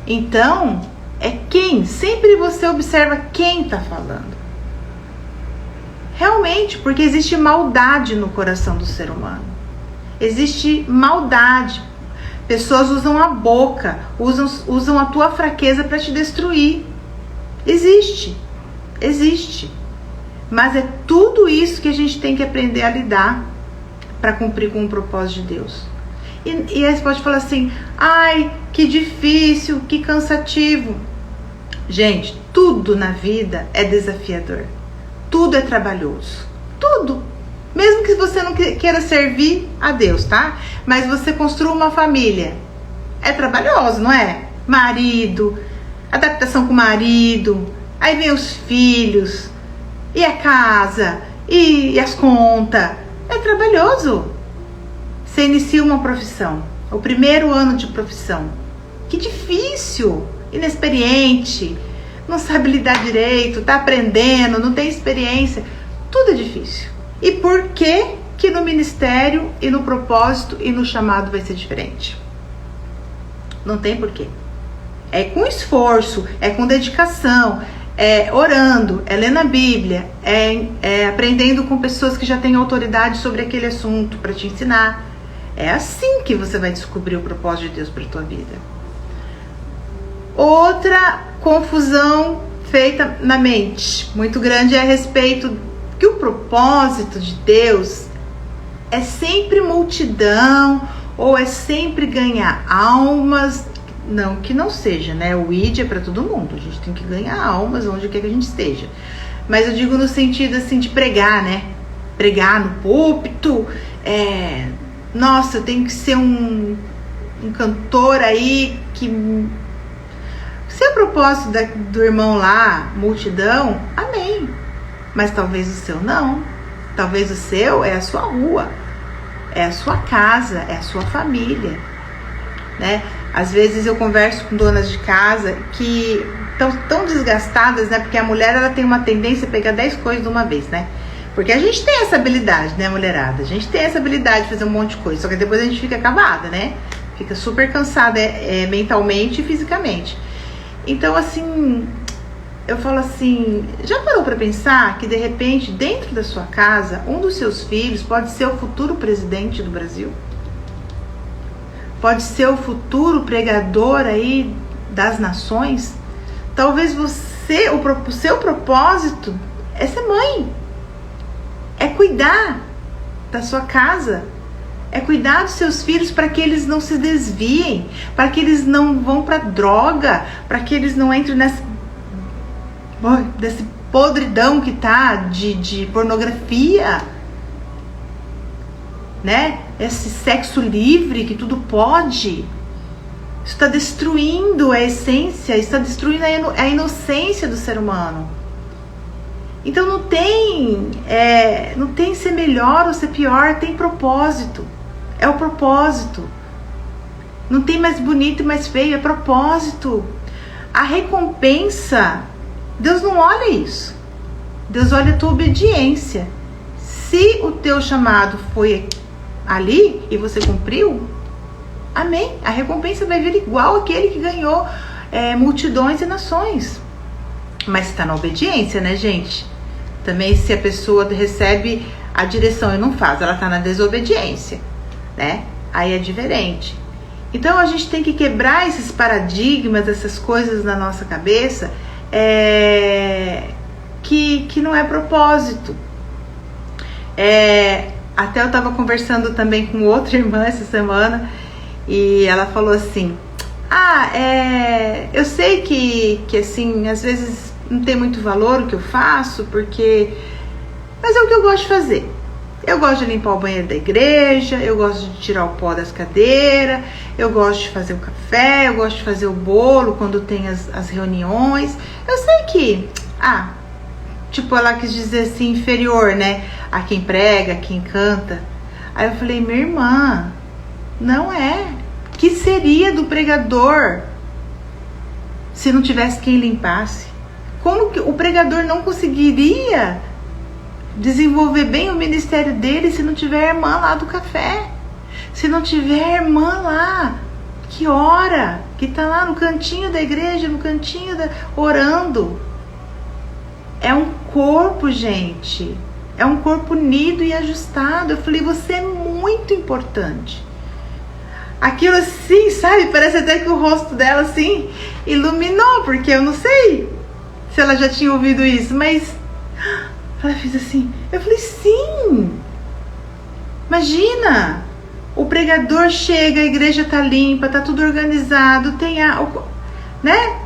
Então, é quem? Sempre você observa quem está falando. Realmente, porque existe maldade no coração do ser humano. Existe maldade. Pessoas usam a boca, usam a tua fraqueza para te destruir. Existe. Mas é tudo isso que a gente tem que aprender a lidar para cumprir com o propósito de Deus. E aí você pode falar assim, ai, que difícil, que cansativo. Gente, tudo na vida é desafiador. Tudo é trabalhoso. Tudo. Mesmo que você não queira servir a Deus, tá? Mas você construa uma família. É trabalhoso, não é? Marido, adaptação com o marido, aí vem os filhos, e a casa, e as contas. É trabalhoso. Você inicia uma profissão, o primeiro ano de profissão. Que difícil, inexperiente, não sabe lidar direito, tá aprendendo, não tem experiência. Tudo é difícil. E por que no ministério e no propósito e no chamado vai ser diferente? Não tem porquê. É com esforço, é com dedicação, é orando, é lendo a Bíblia, é aprendendo com pessoas que já têm autoridade sobre aquele assunto para te ensinar. É assim que você vai descobrir o propósito de Deus para a tua vida. Outra confusão feita na mente muito grande é a respeito que o propósito de Deus é sempre multidão ou é sempre ganhar almas. Não que não seja, né? O ID é para todo mundo. A gente tem que ganhar almas onde quer que a gente esteja. Mas eu digo no sentido assim de pregar, né? Pregar no púlpito. Nossa, eu tenho que ser um cantor aí que... Se é o propósito do irmão lá, multidão, amém. Mas talvez o seu não. Talvez o seu é a sua rua, é a sua casa, é a sua família, né? Às vezes eu converso com donas de casa que estão tão desgastadas, né? Porque a mulher, ela tem uma tendência a pegar 10 coisas de uma vez, né? Porque a gente tem essa habilidade, né, mulherada? A gente tem essa habilidade de fazer um monte de coisa, só que depois a gente fica acabada, né? Fica super cansada mentalmente e fisicamente. Então, assim, eu falo assim, já parou para pensar que de repente, dentro da sua casa, um dos seus filhos pode ser o futuro presidente do Brasil? Pode ser o futuro pregador aí das nações? Talvez o seu propósito é ser mãe. É cuidar da sua casa. É cuidar dos seus filhos para que eles não se desviem, para que eles não vão para droga, para que eles não entrem desse podridão que tá de pornografia, né? Esse sexo livre que tudo pode. Isso está destruindo a essência, está destruindo a inocência do ser humano. Então não tem ser melhor ou ser pior, tem propósito. É o propósito. Não tem mais bonito e mais feio, é propósito. A recompensa, Deus não olha isso. Deus olha a tua obediência. Se o teu chamado foi ali e você cumpriu, amém. A recompensa vai vir igual aquele que ganhou multidões e nações. Mas está na obediência, né, gente? Também se a pessoa recebe a direção e não faz, ela está na desobediência, né? Aí é diferente. Então a gente tem que quebrar esses paradigmas, essas coisas na nossa cabeça, que não é propósito. Até eu estava conversando também com outra irmã essa semana e ela falou assim: eu sei que assim, às vezes não tem muito valor o que eu faço, mas é o que eu gosto de fazer. Eu gosto de limpar o banheiro da igreja, eu gosto de tirar o pó das cadeiras, eu gosto de fazer o café, eu gosto de fazer o bolo quando tem as reuniões. Eu sei que, tipo, ela quis dizer assim, inferior, né? A quem prega, a quem canta. Aí eu falei: minha irmã, não é. Que seria do pregador se não tivesse quem limpasse? Como que o pregador não conseguiria desenvolver bem o ministério dele se não tiver a irmã lá do café? Se não tiver a irmã lá que ora, que tá lá no cantinho da igreja, no cantinho orando. É um corpo, gente. É um corpo unido e ajustado. Eu falei: você é muito importante. Aquilo assim, sabe? Parece até que o rosto dela assim iluminou, porque eu não sei se ela já tinha ouvido isso, mas ela fez assim. Eu falei: sim. Imagina, o pregador chega, a igreja tá limpa, tá tudo organizado, tem né?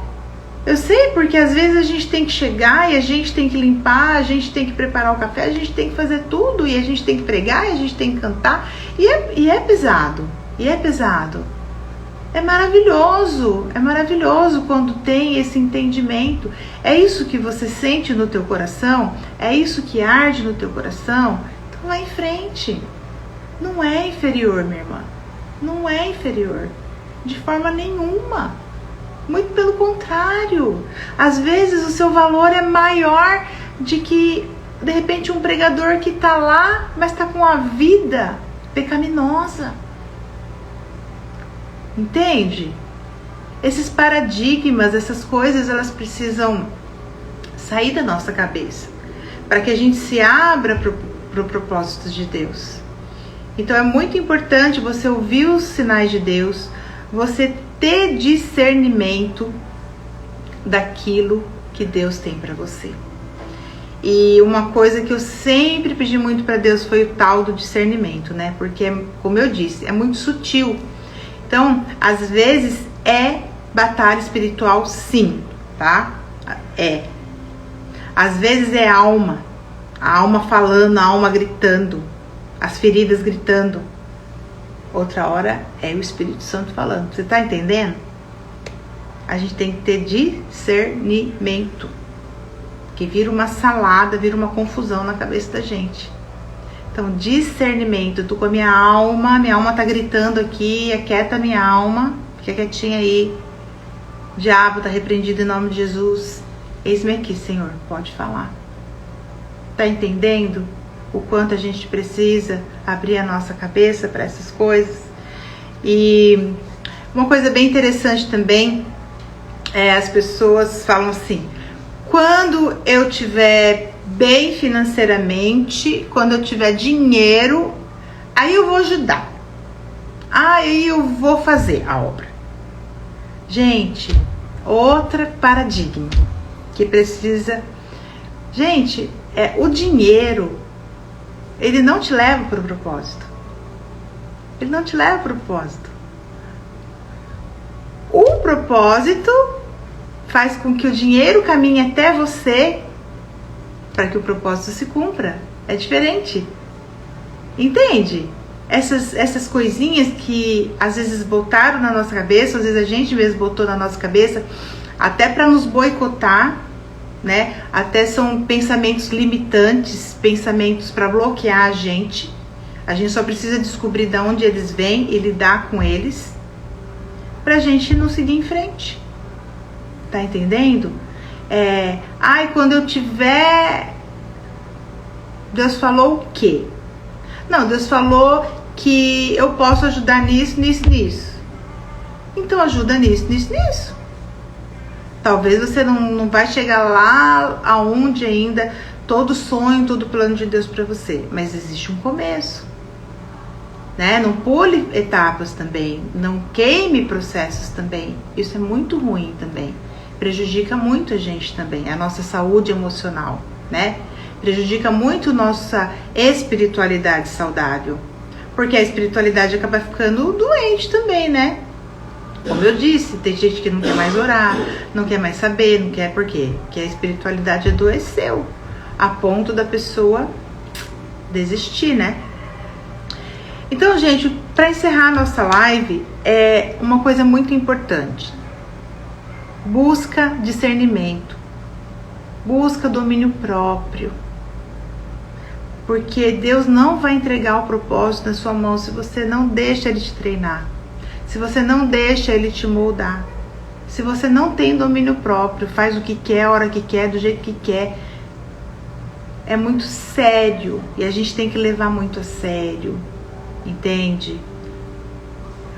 Eu sei, porque às vezes a gente tem que chegar e a gente tem que limpar, a gente tem que preparar o café, a gente tem que fazer tudo, e a gente tem que pregar, e a gente tem que cantar, e é pesado, É maravilhoso quando tem esse entendimento. É isso que você sente no teu coração? É isso que arde no teu coração? Então vai em frente. Não é inferior, minha irmã. Não é inferior. De forma nenhuma. Muito pelo contrário. Às vezes o seu valor é maior de que, de repente, um pregador que está lá, mas está com a vida pecaminosa. Entende? Esses paradigmas, essas coisas, elas precisam sair da nossa cabeça para que a gente se abra para o propósito de Deus. Então é muito importante você ouvir os sinais de Deus, você ter discernimento daquilo que Deus tem para você. E uma coisa que eu sempre pedi muito para Deus foi o tal do discernimento, né? Porque, como eu disse, é muito sutil. Então, às vezes é batalha espiritual, sim, tá? Às vezes é a alma falando, a alma gritando, as feridas gritando. Outra hora é o Espírito Santo falando. Você tá entendendo? A gente tem que ter discernimento, que vira uma salada, vira uma confusão na cabeça da gente. Então, discernimento. Eu tô com a minha alma tá gritando aqui, aquieta minha alma, fica quietinha aí. O diabo tá repreendido em nome de Jesus. Eis-me aqui, Senhor, pode falar. Tá entendendo o quanto a gente precisa abrir a nossa cabeça para essas coisas? E uma coisa bem interessante também as pessoas falam assim: quando eu tiver bem financeiramente, quando eu tiver dinheiro, aí eu vou ajudar, aí eu vou fazer a obra. Gente, outro paradigma que precisa... Gente, o dinheiro, ele não te leva para o propósito. Ele não te leva para o propósito. O propósito faz com que o dinheiro caminhe até você para que o propósito se cumpra. É diferente. Entende? Essas coisinhas que às vezes botaram na nossa cabeça, às vezes a gente mesmo botou na nossa cabeça, até para nos boicotar, né? Até são pensamentos limitantes, pensamentos para bloquear a gente. A gente só precisa descobrir de onde eles vêm e lidar com eles, pra gente não seguir em frente. Tá entendendo? Quando eu tiver... Deus falou o quê? Não, Deus falou que eu posso ajudar nisso. Então ajuda nisso. Talvez você não vai chegar lá aonde ainda todo sonho, todo plano de Deus para você, mas existe um começo, né? Não pule etapas também, não queime processos também. Isso é muito ruim também, prejudica muito a gente também, a nossa saúde emocional, né? Prejudica muito nossa espiritualidade saudável, porque a espiritualidade acaba ficando doente também, né? Como eu disse, tem gente que não quer mais orar, não quer mais saber, não quer por quê? Porque a espiritualidade adoeceu, a ponto da pessoa desistir, né? Então, gente, para encerrar a nossa live, é uma coisa muito importante. Busca discernimento, busca domínio próprio, porque Deus não vai entregar o propósito na sua mão se você não deixa Ele te treinar, se você não deixa Ele te moldar, se você não tem domínio próprio, faz o que quer, a hora que quer, do jeito que quer. É muito sério e a gente tem que levar muito a sério, entende?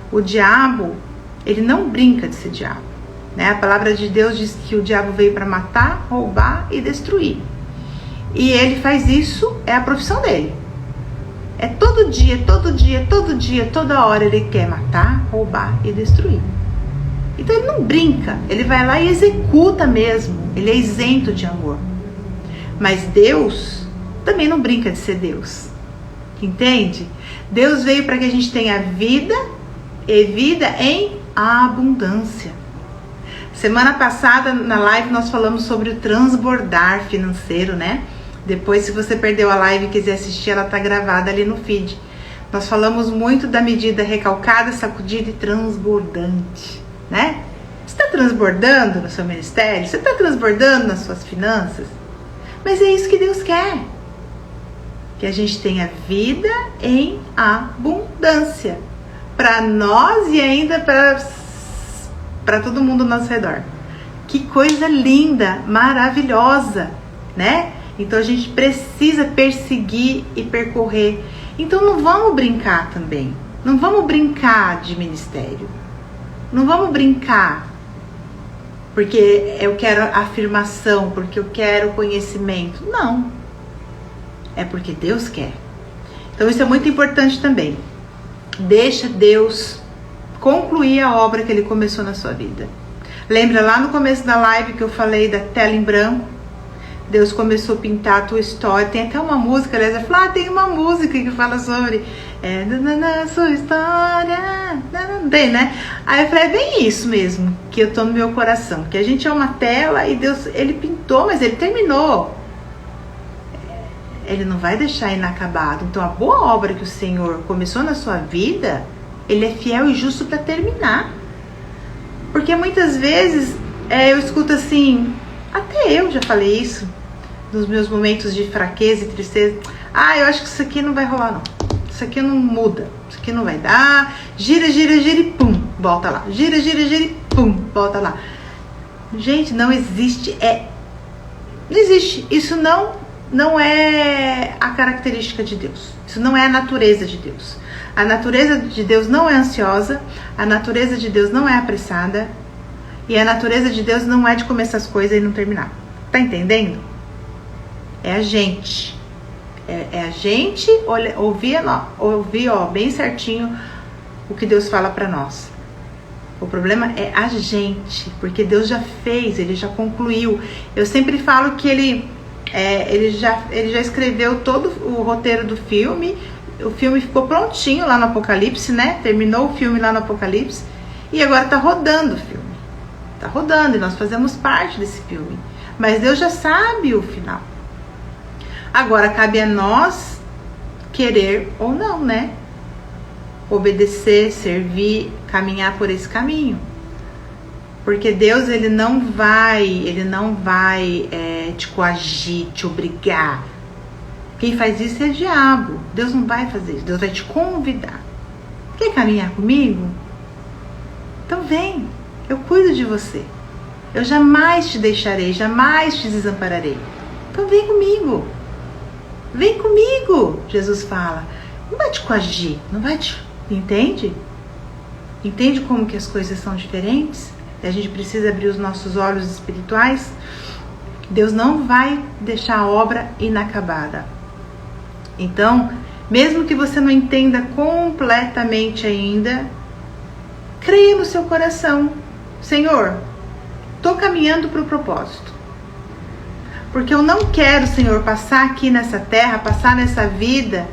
O diabo, ele não brinca de ser diabo, né? A palavra de Deus diz que o diabo veio para matar, roubar e destruir. E ele faz isso, é a profissão dele. É todo dia, todo dia, todo dia, toda hora ele quer matar, roubar e destruir. Então ele não brinca, ele vai lá e executa mesmo. Ele é isento de amor. Mas Deus também não brinca de ser Deus. Entende? Deus veio para que a gente tenha vida e vida em abundância. Semana passada na live nós falamos sobre o transbordar financeiro, né? Depois, se você perdeu a live e quiser assistir, ela está gravada ali no feed. Nós falamos muito da medida recalcada, sacudida e transbordante, né? Você está transbordando no seu ministério? Você está transbordando nas suas finanças? Mas é isso que Deus quer. Que a gente tenha vida em abundância. Para nós e ainda para todo mundo ao nosso redor. Que coisa linda, maravilhosa, né? Então a gente precisa perseguir e percorrer. Então não vamos brincar também. Não vamos brincar de ministério. Não vamos brincar porque eu quero afirmação, porque eu quero conhecimento. Não. É porque Deus quer. Então isso é muito importante também. Deixa Deus concluir a obra que Ele começou na sua vida. Lembra lá no começo da live que eu falei da tela em branco? Deus começou a pintar a tua história. Tem até uma música, aliás, eu falei, tem uma música que fala sobre sua história. Não tem, né? Aí eu falei, é bem isso mesmo que eu tô no meu coração. Que a gente é uma tela e Deus, Ele pintou, mas Ele terminou. Ele não vai deixar inacabado. Então a boa obra que o Senhor começou na sua vida, Ele é fiel e justo para terminar. Porque muitas vezes eu escuto assim, até eu já falei isso, nos meus momentos de fraqueza e tristeza. Eu acho que isso aqui não vai rolar não. Isso aqui não muda. Isso aqui não vai dar. Gira, gira, gira e pum, volta lá. Gira, gira, gira e pum, volta lá. Gente, não existe. Não existe. Isso não é a característica de Deus. Isso não é a natureza de Deus. A natureza de Deus não é ansiosa. A natureza de Deus não é apressada. E a natureza de Deus não é de começar as coisas e não terminar. Tá entendendo? É a gente. É a gente ouvir bem certinho o que Deus fala para nós. O problema é a gente. Porque Deus já fez, Ele já concluiu. Eu sempre falo que Ele já escreveu todo o roteiro do filme. O filme ficou prontinho lá no Apocalipse, né? Terminou o filme lá no Apocalipse. E agora tá rodando o filme. Tá rodando e nós fazemos parte desse filme. Mas Deus já sabe o final. Agora cabe a nós querer ou não, né? Obedecer, servir, caminhar por esse caminho. Porque Deus, Ele não vai te coagir, te obrigar. Quem faz isso é o diabo. Deus não vai fazer isso. Deus vai te convidar. Quer caminhar comigo? Então vem. Eu cuido de você. Eu jamais te deixarei, jamais te desampararei. Então vem comigo. Vem comigo, Jesus fala. Não vai te coagir, não vai te... Entende? Entende como que as coisas são diferentes? A gente precisa abrir os nossos olhos espirituais. Deus não vai deixar a obra inacabada. Então, mesmo que você não entenda completamente ainda, creia no seu coração. Senhor, estou caminhando para o propósito. Porque eu não quero, Senhor, passar aqui nessa terra, passar nessa vida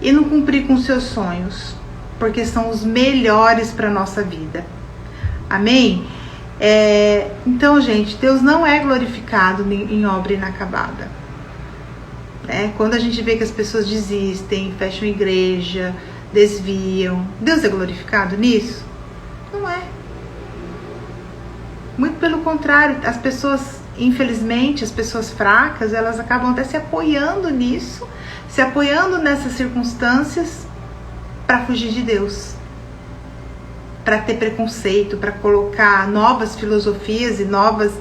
e não cumprir com seus sonhos. Porque são os melhores para a nossa vida. Amém? Então, gente, Deus não é glorificado em obra inacabada. Quando a gente vê que as pessoas desistem, fecham igreja, desviam, Deus é glorificado nisso? Não é. Muito pelo contrário, as pessoas, infelizmente, as pessoas fracas, elas acabam até se apoiando nisso, se apoiando nessas circunstâncias para fugir de Deus, para ter preconceito, para colocar novas filosofias e novas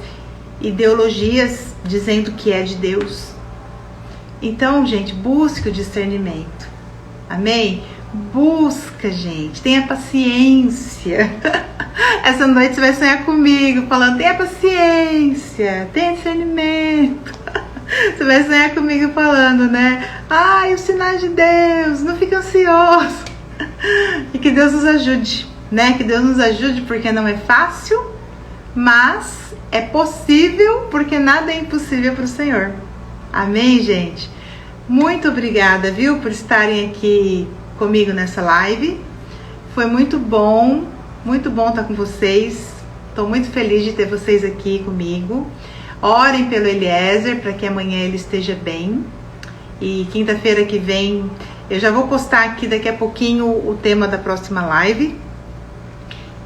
ideologias dizendo que é de Deus. Então, gente, busque o discernimento. Amém? Busca, gente. Tenha paciência. Essa noite você vai sonhar comigo, falando, tenha paciência, tenha discernimento. Você vai sonhar comigo falando, né? Ai, os sinais de Deus, não fique ansioso. E que Deus nos ajude, né? Que Deus nos ajude, porque não é fácil, mas é possível, porque nada é impossível para o Senhor. Amém, gente? Muito obrigada, viu, por estarem aqui comigo nessa live. Foi muito bom estar com vocês. Estou muito feliz de ter vocês aqui comigo. Orem pelo Eliezer para que amanhã ele esteja bem. E quinta-feira que vem eu já vou postar aqui daqui a pouquinho o tema da próxima live.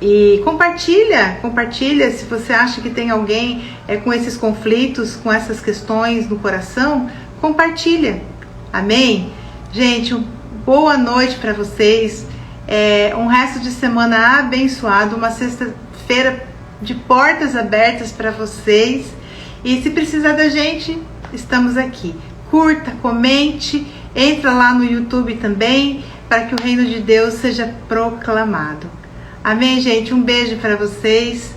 E compartilha se você acha que tem alguém com esses conflitos, com essas questões no coração, compartilha. Amém? Gente, boa noite para vocês. Um resto de semana abençoado, uma sexta-feira de portas abertas para vocês. E se precisar da gente, estamos aqui. Curta, comente, entra lá no YouTube também, para que o reino de Deus seja proclamado. Amém, gente? Um beijo para vocês.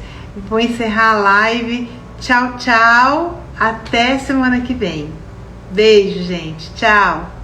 Vou encerrar a live. Tchau, tchau. Até semana que vem. Beijo, gente. Tchau.